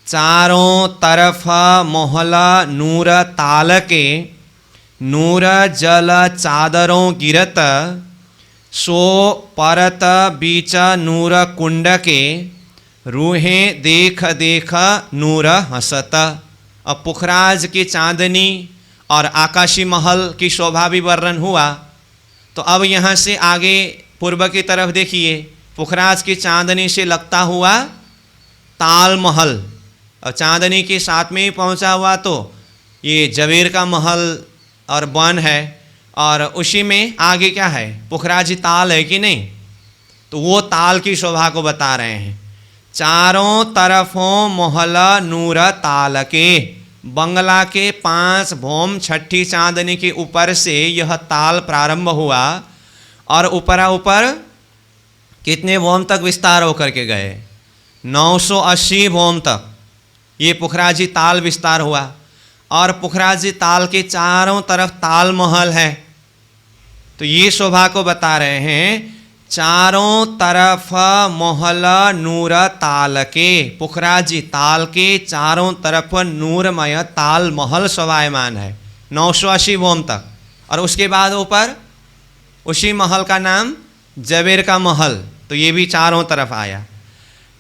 चारों तरफ मोहला नूर ताल के, नूर जल चादरों गिरत, सो परत बीच नूर कुंड के, रूहें देख देख नूर हंसत। अब पुखराज की चांदनी और आकाशी महल की शोभा भी वर्णन हुआ। तो अब यहाँ से आगे पूर्व की तरफ देखिए, पुखराज की चांदनी से लगता हुआ ताल महल, और चांदनी के साथ में ही पहुँचा हुआ तो ये जवेर का महल और वन है, और उसी में आगे क्या है? पुखराजी ताल है कि नहीं? तो वो ताल की शोभा को बता रहे हैं। चारों तरफों मोहला नूर ताल के, बंगला के 5 भौम छठी चांदनी के ऊपर से यह ताल प्रारंभ हुआ और ऊपर कितने भौम तक विस्तार होकर के गए? 980 भौम तक ये पुखराजी ताल विस्तार हुआ। और पुखराजी ताल के चारों तरफ ताल महल है। तो ये शोभा को बता रहे हैं। चारों तरफ मोहल नूर ताल के, पुखराजी ताल के चारों तरफ नूरमय ताल महल शोभायमान है 980 भौम तक। और उसके बाद ऊपर उसी महल का नाम जवेर का महल, तो ये भी चारों तरफ आया।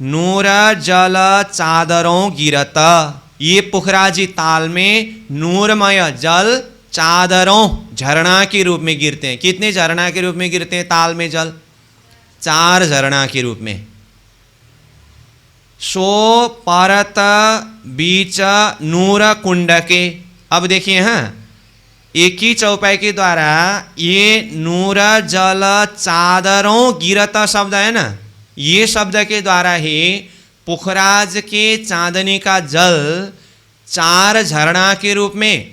नूर जल चादरों गिरत, ये पुखराजी ताल में नूरमय जल चादरों झरना के रूप में गिरते हैं। कितने झरना के रूप में गिरते हैं ताल में जल? 4 झरना के रूप में। सो परत बीच नूर कुंड के, अब देखिए हाँ, एक ही चौपाई के द्वारा ये नूर जल चादरों गिरत शब्द है ना, ये शब्द के द्वारा ही पुखराज के चांदनी का जल 4 झरना के रूप में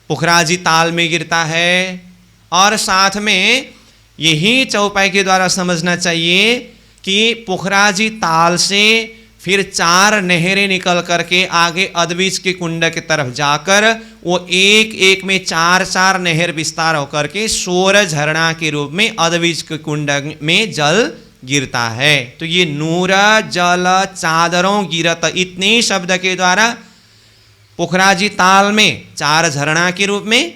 पुखराजी ताल में गिरता है। और साथ में यही चौपाई के द्वारा समझना चाहिए कि पुखराजी ताल से फिर 4 नहरें निकल करके आगे अदबीज के कुंड की तरफ जाकर वो एक एक में 4 नहर विस्तार होकर के 16 झरना के रूप में अदबीज के कुंड में जल गिरता है। तो ये नूर जल चादरों गिरत, इतने शब्द के द्वारा पुखराजी ताल में 4 झरना के रूप में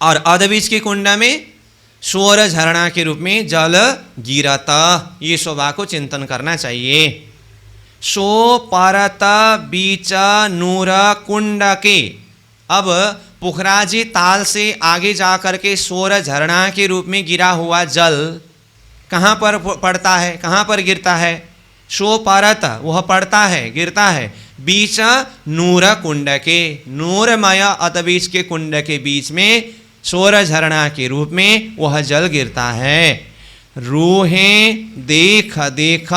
और अदबीज के कुंड में 16 झरना के रूप में जल गिरत, ये शोभा को चिंतन करना चाहिए। सो परत बीच नूर कुंड के, अब पुखराजी ताल से आगे जाकर के 16 झरना के रूप में गिरा हुआ जल कहाँ पर पड़ता है, कहाँ पर गिरता है? सो परत, वह पड़ता है, गिरता है बीच नूर कुंड के, नूरमय अतबीज के कुंड के बीच में 16 झरना के रूप में वह जल गिरता है। रूहें देख देख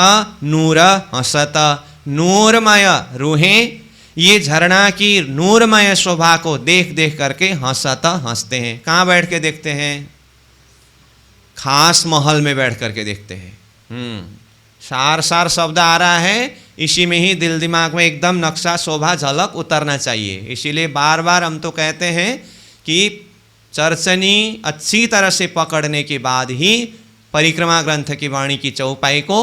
नूर हंसत, नूरमय रूहें ये झरना की नूरमय शोभा को देख देख करके हंसते हैं। कहाँ बैठ के देखते हैं? खास महल में बैठ करके देखते हैं। सार शब्द आ रहा है, इसी में ही दिल दिमाग में एकदम नक्शा शोभा झलक उतरना चाहिए। इसीलिए बार बार हम तो कहते हैं कि चर्चनी अच्छी तरह से पकड़ने के बाद ही परिक्रमा ग्रंथ की वाणी की चौपाई को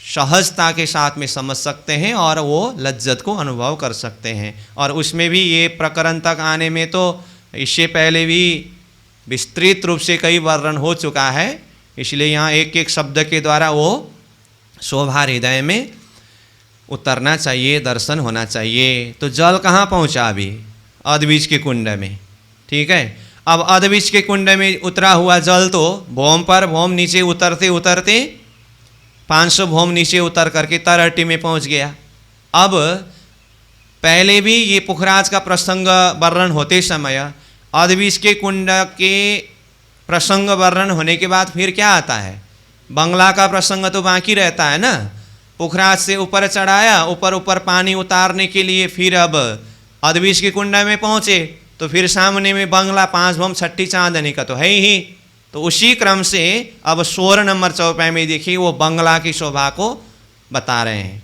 सहजता के साथ में समझ सकते हैं और वो लज्जत को अनुभव कर सकते हैं। और उसमें भी ये प्रकरण तक आने में तो इससे पहले भी विस्तृत रूप से कई वर्णन हो चुका है, इसलिए यहाँ एक एक शब्द के द्वारा वो शोभा हृदय में उतरना चाहिए, दर्शन होना चाहिए। तो जल कहाँ पहुँचा अभी? अधबीज के कुंड में, ठीक है। अब अधबीज के कुंड में उतरा हुआ जल तो भौम पर भौम नीचे उतरते उतरते 500 भौम नीचे उतर करके तरहटी में पहुंच गया। अब पहले भी ये पुखराज का प्रसंग वर्णन होते समय अधबीज के कुंड के प्रसंग वर्णन होने के बाद फिर क्या आता है? बंगला का प्रसंग तो बाकी रहता है ना। पुखराज से ऊपर चढ़ाया, ऊपर ऊपर पानी उतारने के लिए फिर अब अधबीज के कुंड में पहुँचे तो फिर सामने में बंगला 5 भौम 6 चांदनी का तो है ही। तो उसी क्रम से अब 16 नंबर चौपाई में देखिए वो बंगला की शोभा को बता रहे हैं।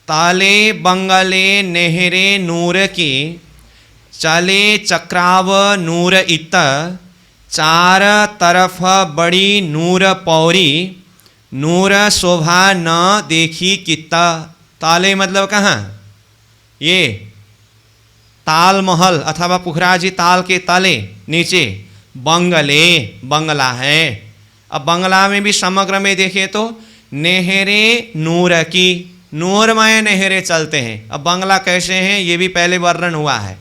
ताले बंगले नेहरे नूर की, चले चक्राव नूर इत, चार तरफ बड़ी नूर पौरी, नूर शोभा न देखी कित्ता। ताले मतलब कहाँ? ये ताल महल अथवा पुखराजी ताल के तले नीचे बंगले, बंगला है। अब बंगला में भी समग्र में देखें तो नहरे नूर की, नूरमय नहरें चलते हैं। अब बंगला कैसे हैं ये भी पहले वर्णन हुआ है।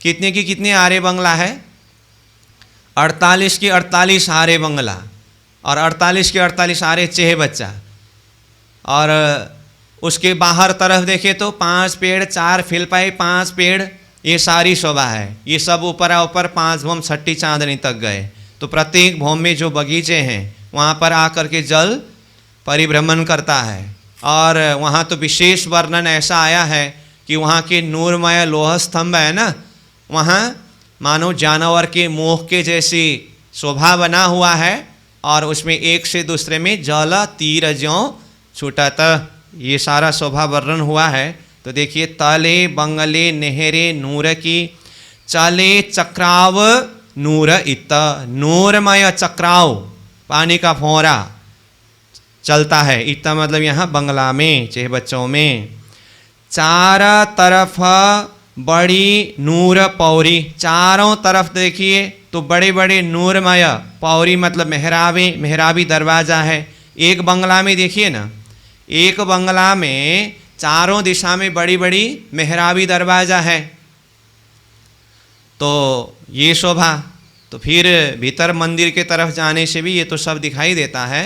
कितने की कितने आरे बंगला है? 48 की 48 आरे बंगला और 48 के 48 आरे चेह बच्चा। और उसके बाहर तरफ देखें तो 5 पेड़, 4 फिलपाई, 5 पेड़, ये सारी शोभा है। ये सब ऊपर ऊपर 5 भौम 6 चांदनी तक गए। तो प्रत्येक भौम में जो बगीचे हैं वहाँ पर आकर के जल परिभ्रमण करता है। और वहाँ तो विशेष वर्णन ऐसा आया है कि वहाँ के नूरमय लोह स्तंभ है ना, वहाँ मानो जानवर के मोह के जैसी शोभा बना हुआ है और उसमें एक से दूसरे में जल तीर ज्यों छूटत, ये सारा शोभा वर्णन हुआ है। तो देखिए तले बंगले नहरे नूर की, चले चक्राव नूर इत, नूरमय चक्राव पानी का फोंरा चलता है। इत मतलब यहाँ बंगला में, चेह बच्चों में। चार तरफ बड़ी नूर पौरी, चारों तरफ देखिए तो बड़े बड़े नूरमय, पौरी मतलब मेहराबे, मेहराबी दरवाज़ा है। एक बंगला में देखिए ना, एक बंगला में चारों दिशा में बड़ी बड़ी मेहराबी दरवाज़ा है। तो ये शोभा, तो फिर भीतर मंदिर के तरफ जाने से भी ये तो सब दिखाई देता है।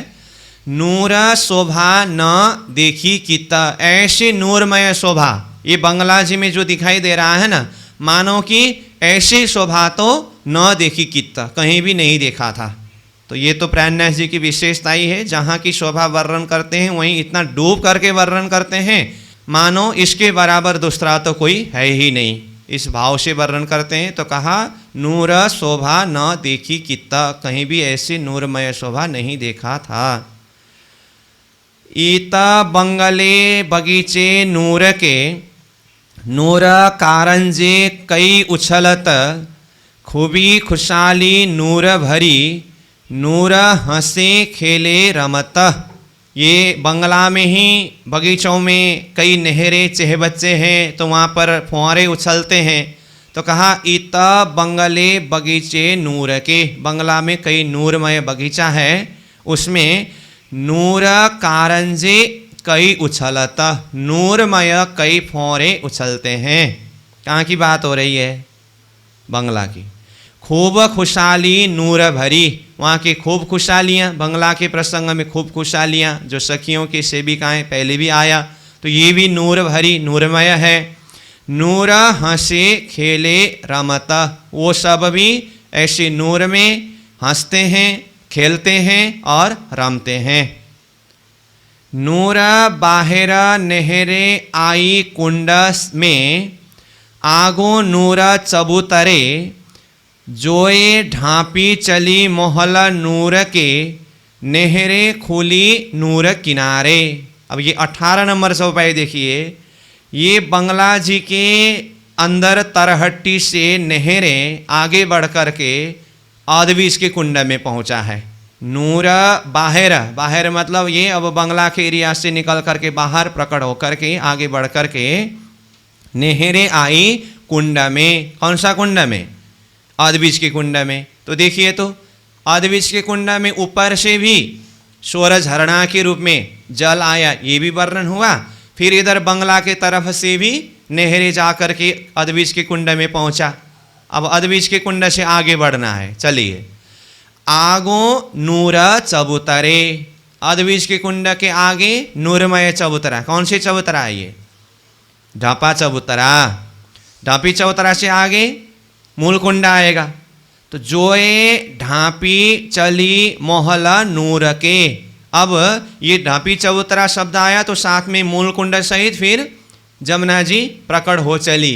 नूर शोभा न देखी कित्ता, ऐसी नूरमय शोभा ये बंगला जी में जो दिखाई दे रहा है ना, मानो कि ऐसी शोभा तो न देखी कित्ता, कहीं भी नहीं देखा था। तो ये तो प्राणनाथ जी की विशेषता ही है, जहाँ की शोभा वर्णन करते हैं वहीं इतना डूब करके वर्णन करते हैं मानो इसके बराबर दूसरा तो कोई है ही नहीं, इस भाव से वर्णन करते हैं। तो कहा नूर शोभा न देखी कित्ता, कहीं भी ऐसी नूरमय शोभा नहीं देखा था। ईता बंगले बगीचे नूर के, नूर कारंजे कई उछलत, खूबी खुशहाली नूर भरी, नूर हंसे खेले रमत। ये बंगला में ही बगीचों में कई नहरें चेह बच्चे हैं तो वहाँ पर फुहारे उछलते हैं। तो कहा ईता बंगले बगीचे नूर के, बंगला में कई नूरमय बगीचा है, उसमें नूर कारंजे कई उछलता, नूरमय कई फौरे उछलते हैं। कहाँ की बात हो रही है? बंगला की। खूब खुशहाली नूर भरी, वहाँ की खूब खुशहालियाँ, बंगला के प्रसंग में खूब खुशहालियाँ, जो सखियों की सेविकाएँ पहले भी आया, तो ये भी नूर भरी नूरमय है। नूर हंसे खेले रमता, वो सब भी ऐसे नूर में हंसते हैं, खेलते हैं और रमते हैं। नूर बाहर नहरे आई कुंड में, आगो नूर चबूतरे, जोए ढांपी चली मोहल नूर के, नहरे खुली नूर किनारे। अब ये 18 नंबर चौपाई देखिए, ये बंगला जी के अंदर तरहट्टी से नहरें आगे बढ़ कर के अधबीज के कुंड में पहुंचा है। नूर बाहर, बाहर मतलब ये अब बंगला के एरिया से निकल करके बाहर प्रकट होकर के आगे बढ़ करके नहरें आई कुंड में। कौन सा कुंड में? आदिबीज के कुंड में। तो देखिए तो आदिबीज के कुंड में ऊपर से भी सूरज झरना के रूप में जल आया, ये भी वर्णन हुआ। फिर इधर बंगला के तरफ से भी नहरें जा कर के आदिबीज के कुंड में पहुंचा। अब आदिबीज के कुंड से आगे बढ़ना है, चलिए। आगो नूर चबूतरे, आदिबीज के कुंड के आगे नूरमय चबूतरा। कौन से चबूतरा है ये? ढापा चबूतरा। ढापी चबूतरा से आगे मूल कुंड आएगा। तो जोए ढापी चली मोहला नूर के। अब ये ढापी चबूतरा शब्द आया तो साथ में मूल कुंड सहित फिर जमुना जी प्रकट हो चली,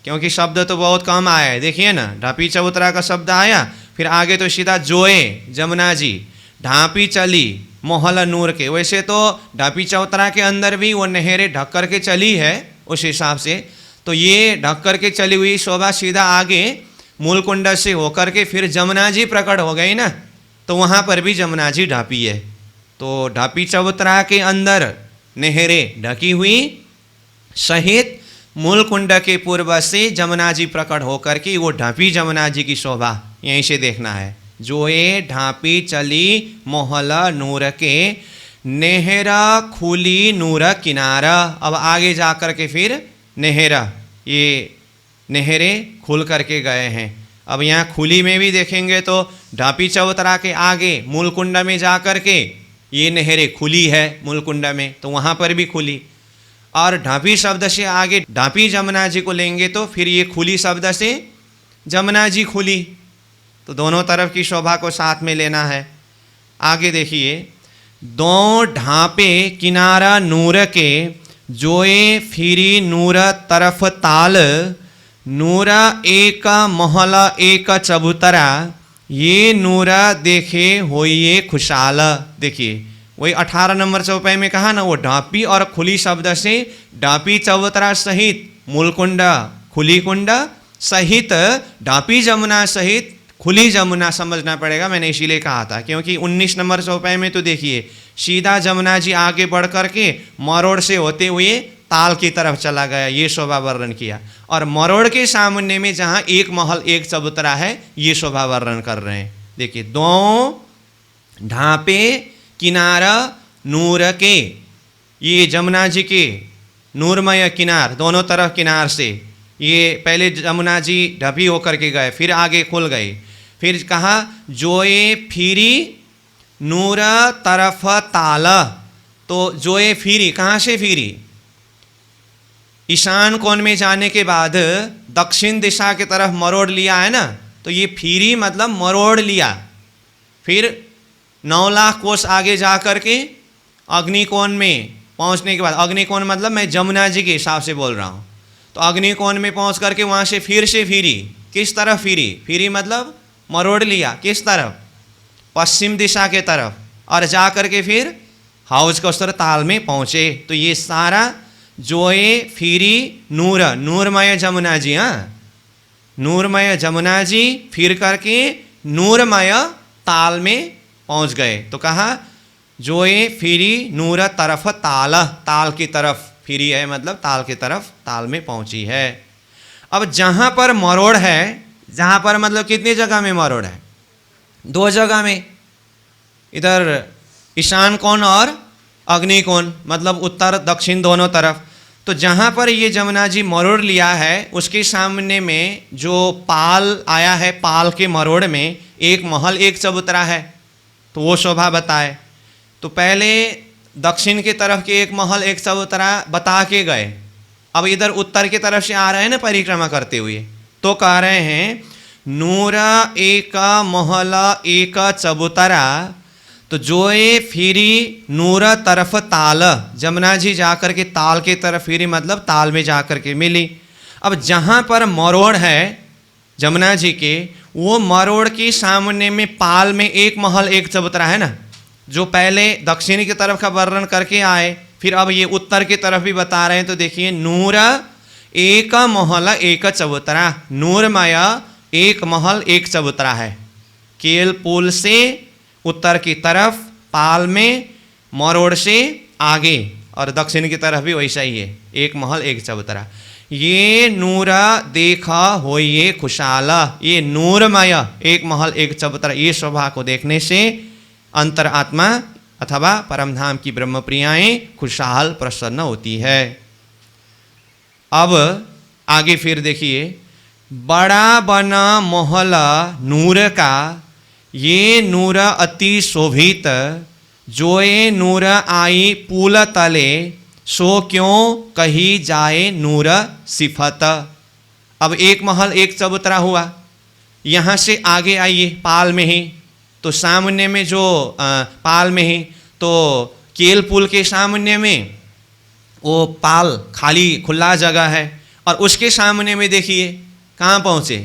क्योंकि शब्द तो बहुत कम आया है। देखिए ना, ढापी चबूतरा का शब्द आया, फिर आगे तो सीधा जोए जमुना जी ढापी चली मोहला नूर के। वैसे तो ढापी चबूतरा के अंदर भी वो नहरें ढक कर के चली है उस हिसाब से, तो ये ढक कर के चली हुई शोभा सीधा आगे मूल कुंड से होकर के फिर जमुना जी प्रकट हो गई ना, तो वहाँ पर भी जमुना जी ढापी है। तो ढापी चबूतरा के अंदर नहरें ढकी हुई सहित मूल कुंड के पूर्व से जमुना जी प्रकट होकर के वो ढापी जमुना जी की शोभा यहीं से देखना है। जो ये ढापी चली मोहला नूर के, नहरा खुली नूर किनारा। अब आगे जा कर के फिर नहरा, ये नहरें खुल करके गए हैं। अब यहाँ खुली में भी देखेंगे तो ढापी चबूतरा के आगे मूल कुंड में जा कर के ये नहरें खुली है मूल कुंड में, तो वहाँ पर भी खुली। और ढापी शब्द से आगे ढापी जमुना जी को लेंगे तो फिर ये खुली शब्द से जमुना जी खुली। तो दोनों तरफ की शोभा को साथ में लेना है। आगे देखिए, दो ढापे किनारा नूर के, जोए फिरी नूर तरफ ताल, नूरा एक मोहला एक चबूतरा, ये नूरा देखे होइए खुशाल। देखिए वही 18 नंबर चौपाई में कहा ना, वो ढापी और खुली शब्द से ढापी चबूतरा सहित मूल कुंड, खुली कुंड सहित ढापी जमुना सहित खुली जमुना समझना पड़ेगा। मैंने इसीलिए कहा था, क्योंकि 19 नंबर चौपाई में तो देखिए सीधा जमुना जी आगे बढ़ करके मरोड़ से होते हुए ताल की तरफ चला गया, ये शोभा वर्णन किया। और मरोड़ के सामने में जहाँ एक महल एक चबूतरा है, ये शोभा वर्णन कर रहे हैं। देखिए, दो ढापे किनारा नूर के, ये जमुना जी के नूरमय किनार, दोनों तरफ किनार से ये पहले जमुना जी ढपी होकर के गए, फिर आगे खुल गई। फिर कहा जोए फिरी नूर तरफ ताला। तो जोए फिरी, कहाँ से फिरी? ईशान कोण में जाने के बाद दक्षिण दिशा की तरफ मरोड़ लिया है ना, तो ये फिरी मतलब मरोड़ लिया। फिर 9 लाख कोस आगे जा कर के अग्निकोण में पहुंचने के बाद, अग्निकोण मतलब मैं जमुना जी के हिसाब से बोल रहा हूँ, तो अग्निकोण में पहुंच करके वहाँ से फिरी। किस तरफ फिरी? फिरी मतलब मरोड़ लिया। किस तरफ? पश्चिम दिशा के तरफ। और जा कर के फिर हाउस कौसर ताल में पहुँचे। तो ये सारा जोए फिरी नूर, नूरमय जमुना जी, हाँ नूरमय जमुना जी फिर करके नूरमय ताल में पहुंच गए। तो कहा जोए फिरी नूर तरफ ताल, ताल की तरफ फिरी है मतलब ताल की तरफ ताल में पहुंची है। अब जहां पर मरोड़ है, जहां पर मतलब कितनी जगह में मरोड़ है? 2 जगह में, इधर ईशान कोण और अग्निकोण, मतलब उत्तर दक्षिण दोनों तरफ। तो जहाँ पर ये जमुना जी मरोड़ लिया है उसके सामने में जो पाल आया है, पाल के मरोड़ में एक महल एक चबूतरा है, तो वो शोभा बताए। तो पहले दक्षिण की तरफ के एक महल एक चबूतरा बता के गए, अब इधर उत्तर की तरफ से आ रहे हैं ना परिक्रमा करते हुए, तो कह रहे हैं नूरा एक महला एक चबूतरा, तो जोए फिरी नूरा तरफ ताल, जमुना जी जाकर के ताल के तरफ फिरी मतलब ताल में जाकर के मिली। अब जहाँ पर मरोड़ है जमुना जी के, वो मरोड़ के सामने में पाल में एक महल एक चबूतरा है ना, जो पहले दक्षिण की तरफ का वर्णन करके आए, फिर अब ये उत्तर की तरफ भी बता रहे हैं। तो देखिए नूरा एक महल एक चबूतरा, नूरमय एक महल एक चबूतरा है। केल पुल से उत्तर की तरफ, पाल में, मरोड़ से आगे, और दक्षिण की तरफ भी वैसा ही है, एक महल एक चबूतरा। ये नूर देखा होइए खुशाला, ये नूरमय एक महल एक चबूतरा, ये शोभा को देखने से अंतरात्मा अथवा परमधाम की ब्रह्म प्रियाएं खुशहाल प्रसन्न होती है। अब आगे फिर देखिए, बड़ा बना मोहला नूर का, ये नूर अति शोभित, जोए नूर आई पुल तले, सो क्यों कही जाए नूर सिफत। अब एक महल एक चबूतरा हुआ, यहाँ से आगे आइए पाल में ही, तो सामने में जो पाल में ही तो केल पुल के सामने में वो पाल खाली खुला जगह है, और उसके सामने में देखिए कहाँ पहुँचे,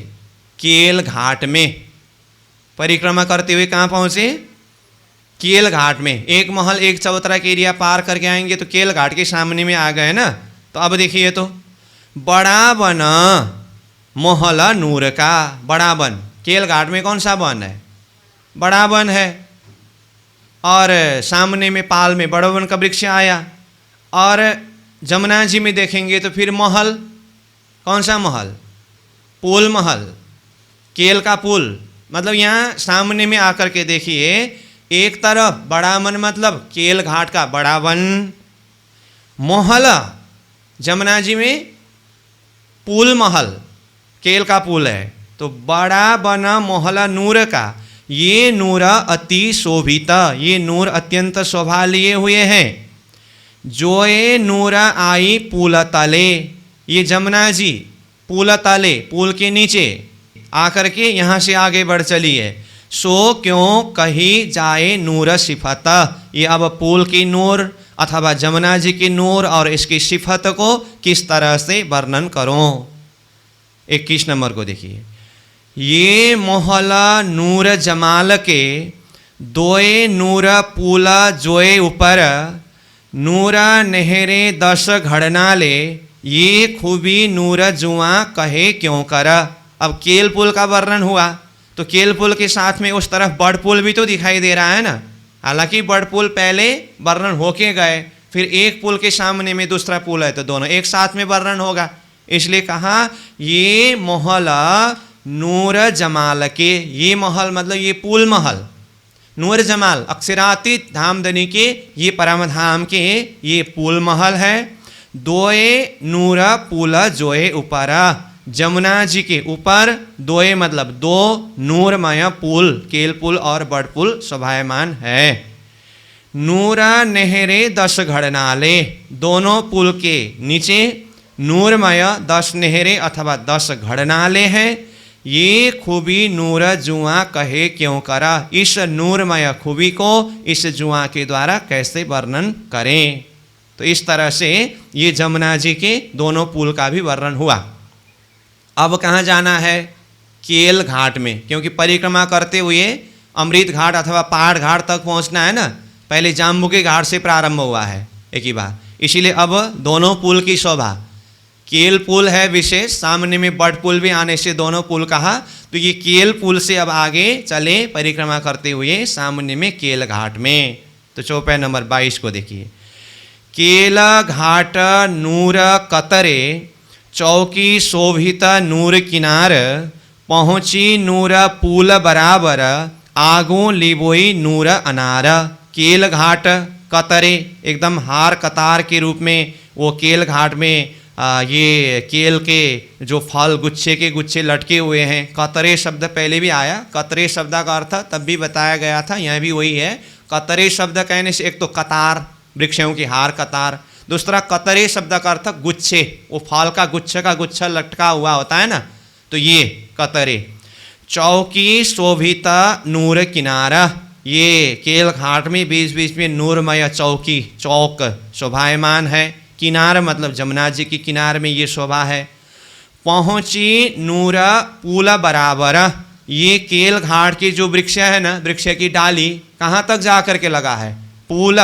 केल घाट में परिक्रमा करते हुए कहाँ पहुँचे, केल घाट में। एक महल एक चबूतरा के एरिया पार करके आएंगे तो केल घाट के सामने में आ गए ना। तो अब देखिए, तो बड़ा बन मोहला नूर का, बड़ा वन, केल घाट में कौन सा वन है, बड़ा वन है, और सामने में पाल में बड़ा वन का वृक्ष आया। और जमुना जी में देखेंगे तो फिर महल, कौन सा महल, पुल महल, केल का पुल, मतलब यहाँ सामने में आकर के देखिए, एक तरफ बड़ा वन मतलब केल घाट का बड़ा वन, मोहला जमुना जी में पुल महल, केल का पुल है, तो बड़ा बना मोहला नूर का, ये नूर अति शोभिता, ये नूर अत्यंत शोभा लिए हुए हैं। जोए नूर आई पुल तले, ये जमुना जी पुल तले, पुल के नीचे आकर के यहाँ से आगे बढ़ चली है। सो क्यों कही जाए नूर सिफत, ये अब पुल की नूर अथवा जमुना जी की नूर और इसकी सिफत को किस तरह से वर्णन करूं। 21 नंबर को देखिए, ये मोहला नूर जमाल के, दोए नूर पुला जोए ऊपर, नूर नहरे 10 घड़नाले, ये खूबी नूर जुआ कहे क्यों कर। अब केल पुल का वर्णन हुआ, तो केल पुल के साथ में उस तरफ बड़ पुल भी तो दिखाई दे रहा है ना। हालांकि बड़ पुल पहले वर्णन होके गए, फिर एक पुल के सामने में दूसरा पुल है, तो दोनों एक साथ में वर्णन होगा, इसलिए कहा ये मोहला नूर जमाल के, ये महल मतलब ये पुल महल, नूर जमाल अक्षरातीत धामधनी के, ये परम धाम के ये पुल महल है। दोए नूर पुल जोए ऊपरा, जमुना जी के ऊपर, दोए मतलब दो नूरमय पुल, केल पुल और बड़ पुल शोभायमान है। नूरा नहरे 10 घड़नाले, दोनों पुल के नीचे नूरमय 10 नहरे अथवा 10 घड़नाले हैं। ये खूबी नूर जुआ कहे क्यों करा, इस नूरमय खूबी को इस जुआ के द्वारा कैसे वर्णन करें। तो इस तरह से ये जमुना जी के दोनों पुल का भी वर्णन हुआ। अब कहाँ जाना है, केल घाट में, क्योंकि परिक्रमा करते हुए अमृत घाट अथवा पहाड़ घाट तक पहुँचना है ना। पहले जाम्बुके घाट से प्रारंभ हुआ है एक ही बार, इसीलिए अब दोनों पुल की शोभा, केल पुल है विशेष, सामने में बड़ पुल भी आने से दोनों पुल कहा। तो ये केल पुल से अब आगे चले परिक्रमा करते हुए सामने में केल घाट में। तो चौपाई नंबर 22 को देखिए, केल घाट नूर कतरे, चौकी शोभित नूर किनार, पहुँची नूर पुल बराबर, आगू लिबोई नूर अनार। केल घाट कतरे, एकदम हार कतार के रूप में वो केल घाट में ये केल के जो फल गुच्छे के गुच्छे लटके हुए हैं। कतरे शब्द पहले भी आया, कतरे शब्द का अर्थ तब भी बताया गया था, यहाँ भी वही है। कतरे शब्द कहने से एक तो कतार, वृक्षों की हार कतार, दूसरा कतरे शब्द का अर्थ गुच्छे, वो फल का गुच्छा लटका हुआ होता है ना, तो ये कतरे। चौकी शोभिता नूर किनारा, ये केल घाट में बीच बीच में नूरमय चौकी, चौक शोभायमान है। किनार मतलब जमुना जी की किनार में ये शोभा है। पहुँची नूर पुल बराबर, ये केल घाट की जो वृक्ष है ना, वृक्ष की डाली कहाँ तक जा कर के लगा है, पुल,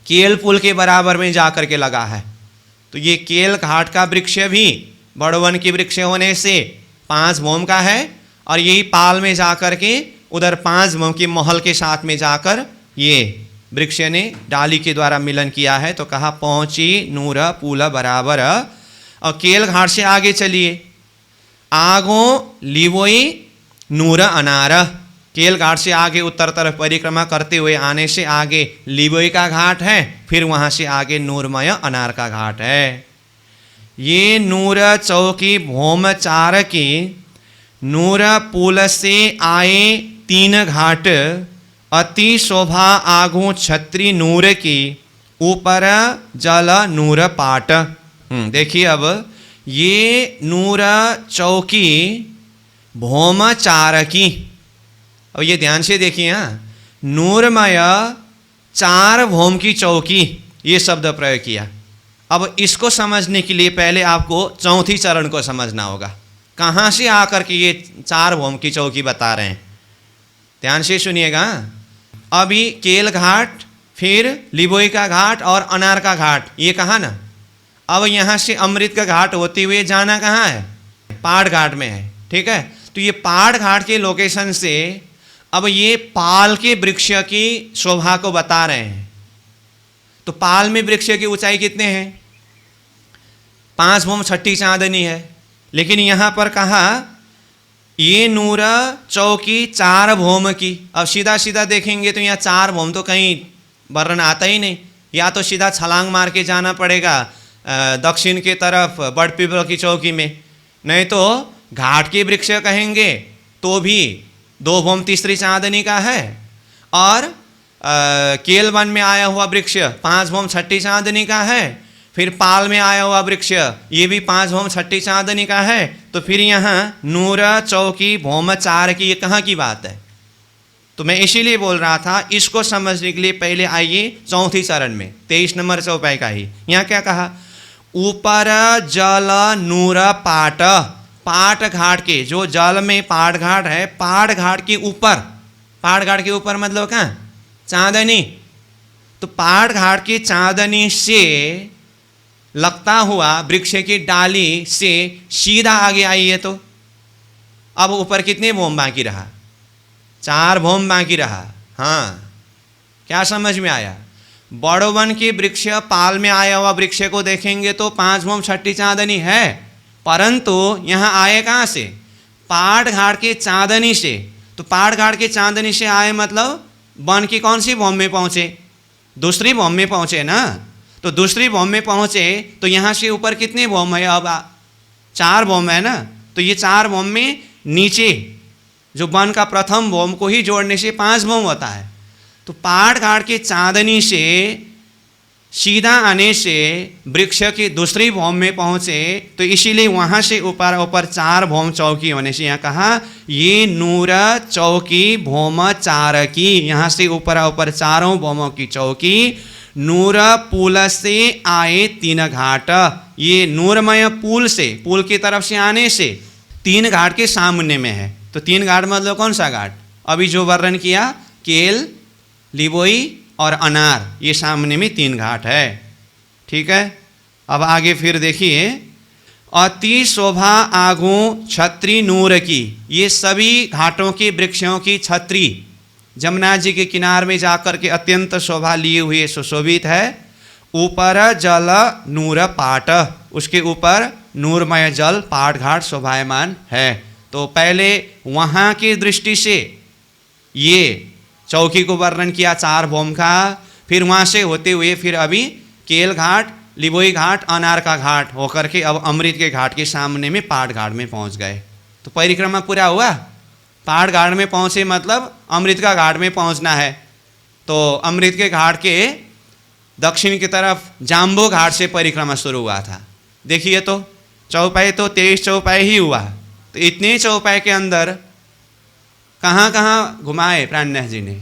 केल पुल के बराबर में जा कर के लगा है। तो ये केल घाट का वृक्ष भी बड़वन की वृक्ष होने से 5 भौम का है, और यही पाल में जा कर के उधर 5 भोम की महल के साथ में जाकर ये वृक्ष ने डाली के द्वारा मिलन किया है। तो कहा पहुंची नूर पुल बराबर। और केल घाट से आगे चलिए, आगो लिवोई नूर अनार। केल घाट से आगे उत्तर तरफ परिक्रमा करते हुए आने से आगे लिबोई का घाट है, फिर वहाँ से आगे नूरमय अनार का घाट है। ये नूर चौकी भोम चार की नूर पुल से आए 3 घाट, अति शोभा आगू छत्री नूर की ऊपर जल नूर पाट। देखिए अब ये नूर चौकी भोम चार की, अब ये ध्यान से देखिए, हाँ, नूरमय 4 भोम की चौकी, ये शब्द प्रयोग किया। अब इसको समझने के लिए पहले आपको चौथी चरण को समझना होगा। कहाँ से आकर के ये 4 भोम की चौकी बता रहे हैं, ध्यान से सुनिएगा। अभी केल घाट, फिर लिबोई का घाट और अनार का घाट, ये कहा ना। अब यहाँ से अमृत का घाट होते हुए जाना कहाँ है, पाड़ घाट में है, ठीक है। तो ये पाड़ घाट के लोकेशन से अब ये पाल के वृक्ष की शोभा को बता रहे हैं। तो पाल में वृक्ष की ऊंचाई कितने हैं, 5 भोम छठी चांदनी है। लेकिन यहाँ पर कहा ये नूर चौकी 4 भोम की। अब सीधा सीधा देखेंगे तो यहाँ 4 भोम तो कहीं वर्णन आता ही नहीं, या तो सीधा छलांग मार के जाना पड़ेगा दक्षिण के तरफ बड़ पीपल की चौकी में, नहीं तो घाट के वृक्ष कहेंगे तो भी 2 भोम तीसरी चांदनी का है, और केल वन में आया हुआ वृक्ष 5 भोम छठी चांदनी का है, फिर पाल में आया हुआ वृक्ष ये भी 5 भोम छठी चांदनी का है। तो फिर यहाँ नूर चौकी भोम चार की, ये कहाँ की बात है। तो मैं इसीलिए बोल रहा था, इसको समझने के लिए पहले आइए चौथी चरण में 23 नंबर चौपाई का ही। यहाँ क्या कहा, ऊपर जल नूर पाट। पाट घाट के, जो जल में पाट घाट है, पाट घाट के ऊपर, पाट घाट के ऊपर मतलब कहाँ, चांदनी। तो पाट घाट की चांदनी से लगता हुआ वृक्ष की डाली से सीधा आगे आइए तो अब ऊपर कितने भोम बाकी रहा, 4 भोम बाकी रहा। हाँ, क्या समझ में आया। बड़ोवन के वृक्ष पाल में आया हुआ वृक्ष को देखेंगे तो 5 भोम छठी चांदनी है, परंतु यहाँ आए कहाँ से, पाट घाट के चांदनी से। तो पाट घाट के चांदनी से आए मतलब वन की कौन सी भोम में पहुँचे, दूसरी भोम में पहुँचे ना। तो दूसरी भोम में पहुँचे तो यहाँ से ऊपर कितने भोम है, अब 4 भोम है ना। तो ये 4 भोम में नीचे जो वन का प्रथम भोम को ही जोड़ने से 5 भोम होता है। तो पाट घाट के चांदनी से सीधा आने से वृक्ष की दूसरी भोम में पहुँचे, तो इसीलिए वहाँ से ऊपर ऊपर 4 भोम चौकी होने से यहाँ कहा ये नूर चौकी भोम चार की। यहाँ से ऊपर ऊपर 4 भोमों की चौकी, नूर पुल से आए 3 घाट। ये नूरमय पुल से, पुल की तरफ से आने से 3 घाट के सामने में है। तो 3 घाट मतलब कौन सा घाट, अभी जो वर्णन किया, केल, लिबोई और अनार, ये सामने में 3 घाट है, ठीक है। अब आगे फिर देखिए, अति शोभा आगू छत्री नूर की। ये सभी घाटों की वृक्षों की छत्री जमुना जी के किनारे में जाकर के अत्यंत शोभा लिए हुए सुशोभित है। ऊपर जल नूर पाट, उसके ऊपर नूरमय जल पाट घाट शोभायमान है। तो पहले वहाँ की दृष्टि से ये चौकी को वर्णन किया 4 भोम का, फिर वहाँ से होते हुए फिर अभी केल घाट, लिबोई घाट, अनार का घाट होकर के अब अमृत के घाट के सामने में पाट घाट में पहुँच गए। तो परिक्रमा पूरा हुआ, पाट घाट में पहुँचे मतलब अमृत का घाट में पहुँचना है। तो अमृत के घाट के दक्षिण की तरफ जाम्बो घाट से परिक्रमा शुरू हुआ था। देखिए तो चौपाई तो 23 चौपाई ही हुआ। तो इतने चौपाई के अंदर कहाँ कहाँ घुमाए प्राणनाथ जी ने,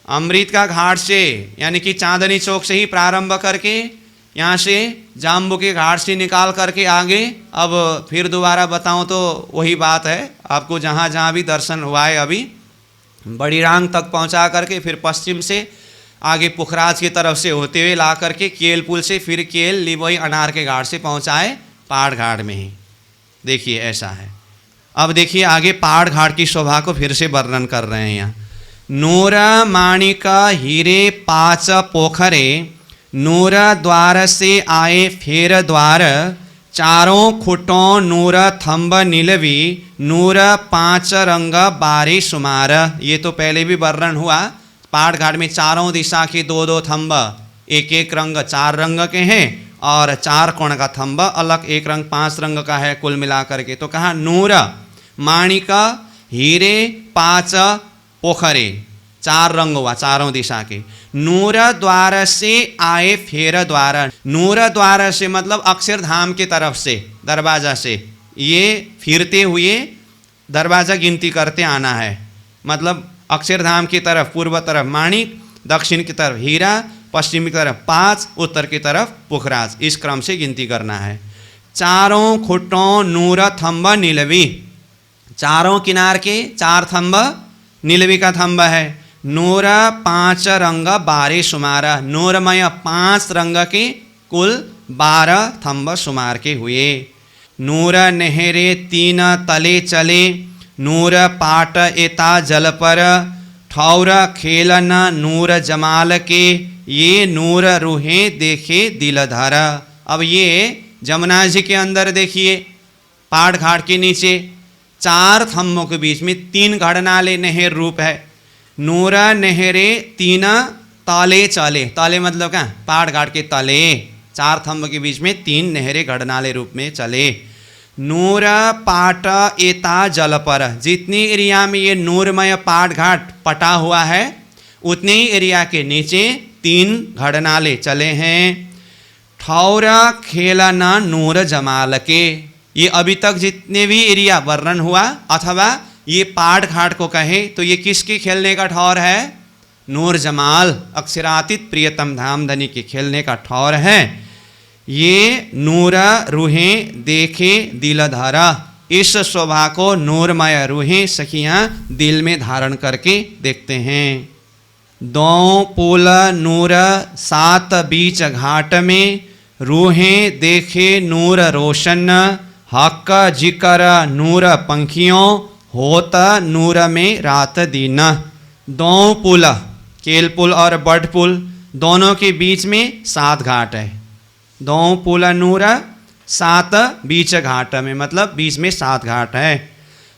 अमृत का घाट से यानी कि चांदनी चौक से ही प्रारंभ करके यहाँ से जाम्बू के घाट से निकाल करके आगे, अब फिर दोबारा बताऊँ तो वही बात है, आपको जहाँ जहाँ भी दर्शन हुआ है अभी बड़ी रांग तक पहुँचा करके फिर पश्चिम से आगे पुखराज की तरफ से होते हुए ला करके केल पुल से फिर केल, लिबोई, अनार के घाट से पहुँचाए पाट घाट में ही। देखिए ऐसा है। अब देखिए आगे पहाड़ घाट की शोभा को फिर से वर्णन कर रहे हैं यहाँ। नूर माणिक हीरे पाँच पोखरे, नूर द्वार से आए फेर द्वार, चारों खुटों नूर थंब नीलवी, नूर पांच रंग बारी सुमार। ये तो पहले भी वर्णन हुआ। पहाड़ घाट में चारों दिशा के दो दो थंब, एक एक रंग, चार रंग के हैं, और चार कोण का थंब अलग एक रंग, पांच रंग का है कुल मिलाकर के। तो कहा नूर माणिक हीरे पांच पोखरे, चार रंग हुआ चारों दिशा के। नूर द्वार से आए फेर द्वार, नूर द्वार से मतलब अक्षरधाम के तरफ से, दरवाजा से, ये फिरते हुए दरवाजा गिनती करते आना है। मतलब अक्षरधाम की तरफ पूर्व तरफ माणिक, दक्षिण की तरफ हीरा, पश्चिम की तरफ पाँच, उत्तर की तरफ पुखराज, इस क्रम से गिनती करना है। चारों खुटों नूर थंब नीलवी, चारों किनार के चार थंब नीलवी का थंब है। नूर पांच रंग बारे सुमारा, नूरमय पांच रंग के कुल 12 थंब सुमार के हुए। नूर नहरे तीन तले चले, नूर पाट एता जल पर, ठौर खेलन नूर जमाल के, ये नूर रूहें देखे दिल धर। अब ये जमुना जी के अंदर देखिए पहाड़ घाट के नीचे चार थंबों के बीच में तीन घड़नाले नहर रूप है। नूर नहरे तीन ताले चले, ताले मतलब क्या, पहाड़ घाट के तले, चार थंब के बीच में तीन नहरे घड़नाले रूप में चले। नूर पाट एता जल पर, जितनी एरिया में ये नूरमय पहाड़ घाट पटा हुआ है उतने ही एरिया के नीचे तीन घड़नाले चले हैं। ठौर खेलना नूर जमाल के, ये अभी तक जितने भी एरिया वर्णन हुआ अथवा ये पहाड़ घाट को कहे तो ये किसके खेलने का ठौर है? नूर जमाल, अक्षरातीत प्रियतम धामधनी के खेलने का ठौर है। ये नूर रूहें देखे दिल धारा, इस शोभा को नूरमय रूहें सखियाँ दिल में धारण करके देखते हैं। दो पुल नूर सात बीच घाट में, रूहें देखे नूर रोशन, हक जिकर नूर पंखियों, होता नूर में रात दिन। दो पुल, केल पुल और बड पुल, दोनों के बीच में 7 घाट है। दो पुल नूर 7 बीच घाट में, मतलब बीच में 7 घाट है।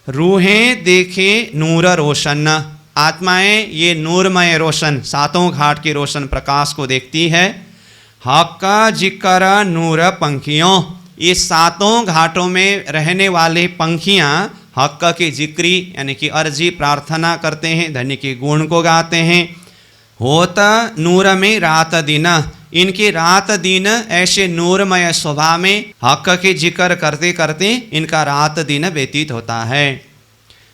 रूहें देखे नूर रोशन, आत्माएं ये नूरमय रोशन सातों घाट के रोशन प्रकाश को देखती है। हक जिकर नूर पंखियों, ये सातों घाटों में रहने वाले पंखियाँ हक की जिक्री यानी कि अर्जी प्रार्थना करते हैं, धन्य के गुण को गाते हैं। होता नूर में रात दिन, इनके रात दिन ऐसे नूरमय स्वभाव में हक के जिक्र करते करते इनका रात दिन व्यतीत होता है।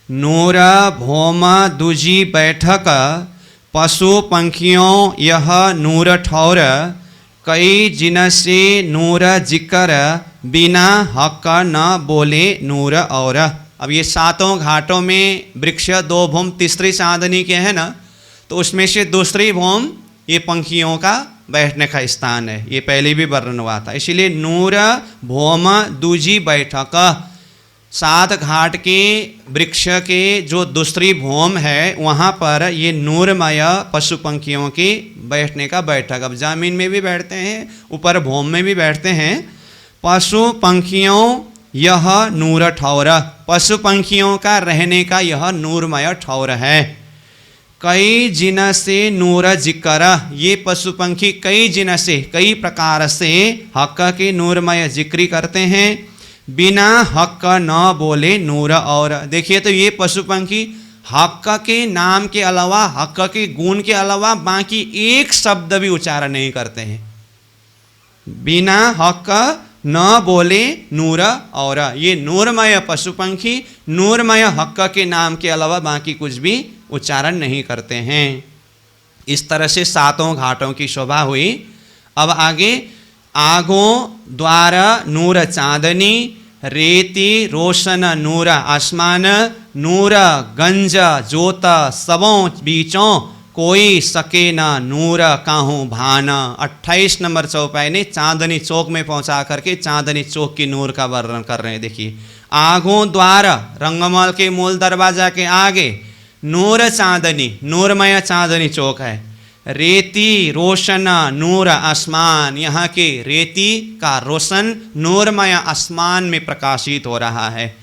नूर भोम दूजी बैठक, पशु पंखियों यह नूर ठौर, कई जिनसे नूर जिक्र, बिना हक न बोले नूर और। अब ये सातों घाटों में वृक्ष 2 भूम तीसरी चांदनी के हैं ना, तो उसमें से दूसरी भूम ये पंखियों का बैठने का स्थान है, ये पहले भी वर्णन हुआ था। इसीलिए नूर भोम दूजी बैठक, 7 घाट के वृक्ष के जो दूसरी भूम है वहाँ पर ये नूरमय पशु पंखियों की बैठने का बैठक। अब जमीन में भी बैठते हैं, ऊपर भूम में भी बैठते हैं। पशु पंखियों यह नूर ठौर, पशु पंखियों का रहने का यह नूरमय ठौर है। कई जिन से नूर जिक्र, ये पशु पंखी कई जिन से कई प्रकार से हक के नूरमय जिक्री करते हैं। बिना हक न बोले नूर और, देखिए तो ये पशु पंखी हक के नाम के अलावा, हक के गुण के अलावा बाकी एक शब्द भी उच्चारण नहीं करते हैं। बिना हक न बोले नूर और, ये नूरमय पशु पंखी नूरमय हक के नाम के अलावा बाकी कुछ भी उच्चारण नहीं करते हैं। इस तरह से सातों घाटों की शोभा हुई। अब आगे आगों द्वार नूर चांदनी, रेती रोशन नूर आसमान, नूर गंज जोत सबों बीचों, कोई सके न नूर काहूँ भान। 28 नंबर चौपाई ने चांदनी चौक में पहुंचा करके चांदनी चौक की नूर का वर्णन कर रहे हैं। देखिए आगों द्वार रंगमहल के मूल दरवाजा के आगे नूर चांदनी, नूरमय चांदनी चौक है। रेती रोशन नूर आसमान, यहाँ के रेती का रोशन नूरमय आसमान में प्रकाशित हो रहा है।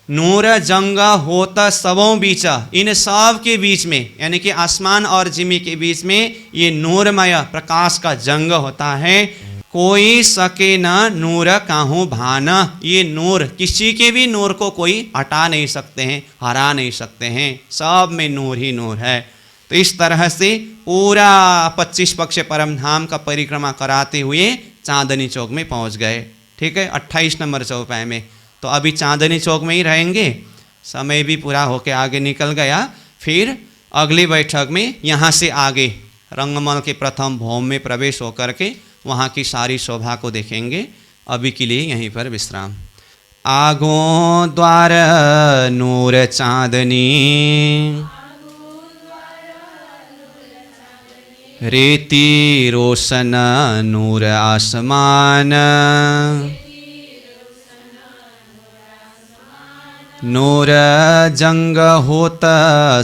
नूर जंग होता सबों बीच, इन सब के बीच में यानी कि आसमान और जिमी के बीच में ये नूरमय प्रकाश का जंग होता है। कोई सके न नूर काहू भान, ये नूर किसी के भी नूर को कोई हटा नहीं सकते हैं, हरा नहीं सकते हैं, सब में नूर ही नूर है। तो इस तरह से पूरा 25 पक्ष परम धाम का परिक्रमा कराते हुए चांदनी चौक में पहुंच गए। ठीक है, 28 नंबर चौपाई में। तो अभी चांदनी चौक में ही रहेंगे, समय भी पूरा होके आगे निकल गया। फिर अगली बैठक में यहाँ से आगे रंगमहल के प्रथम भौम में प्रवेश होकर के वहाँ की सारी शोभा को देखेंगे। अभी के लिए यहीं पर विश्राम। आगों द्वार नूर चांदनी, रेती रोशन नूर आसमान, नूर जंग होत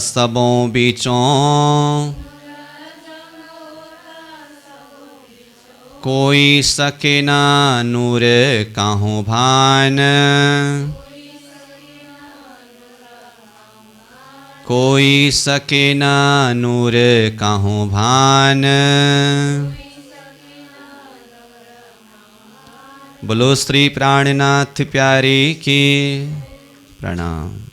सबों बीचों, कोई सके ना नूर काहू भान, कोई सके ना नूर काहू भान। बोलो श्री प्राणनाथ प्यारे की प्रणाम।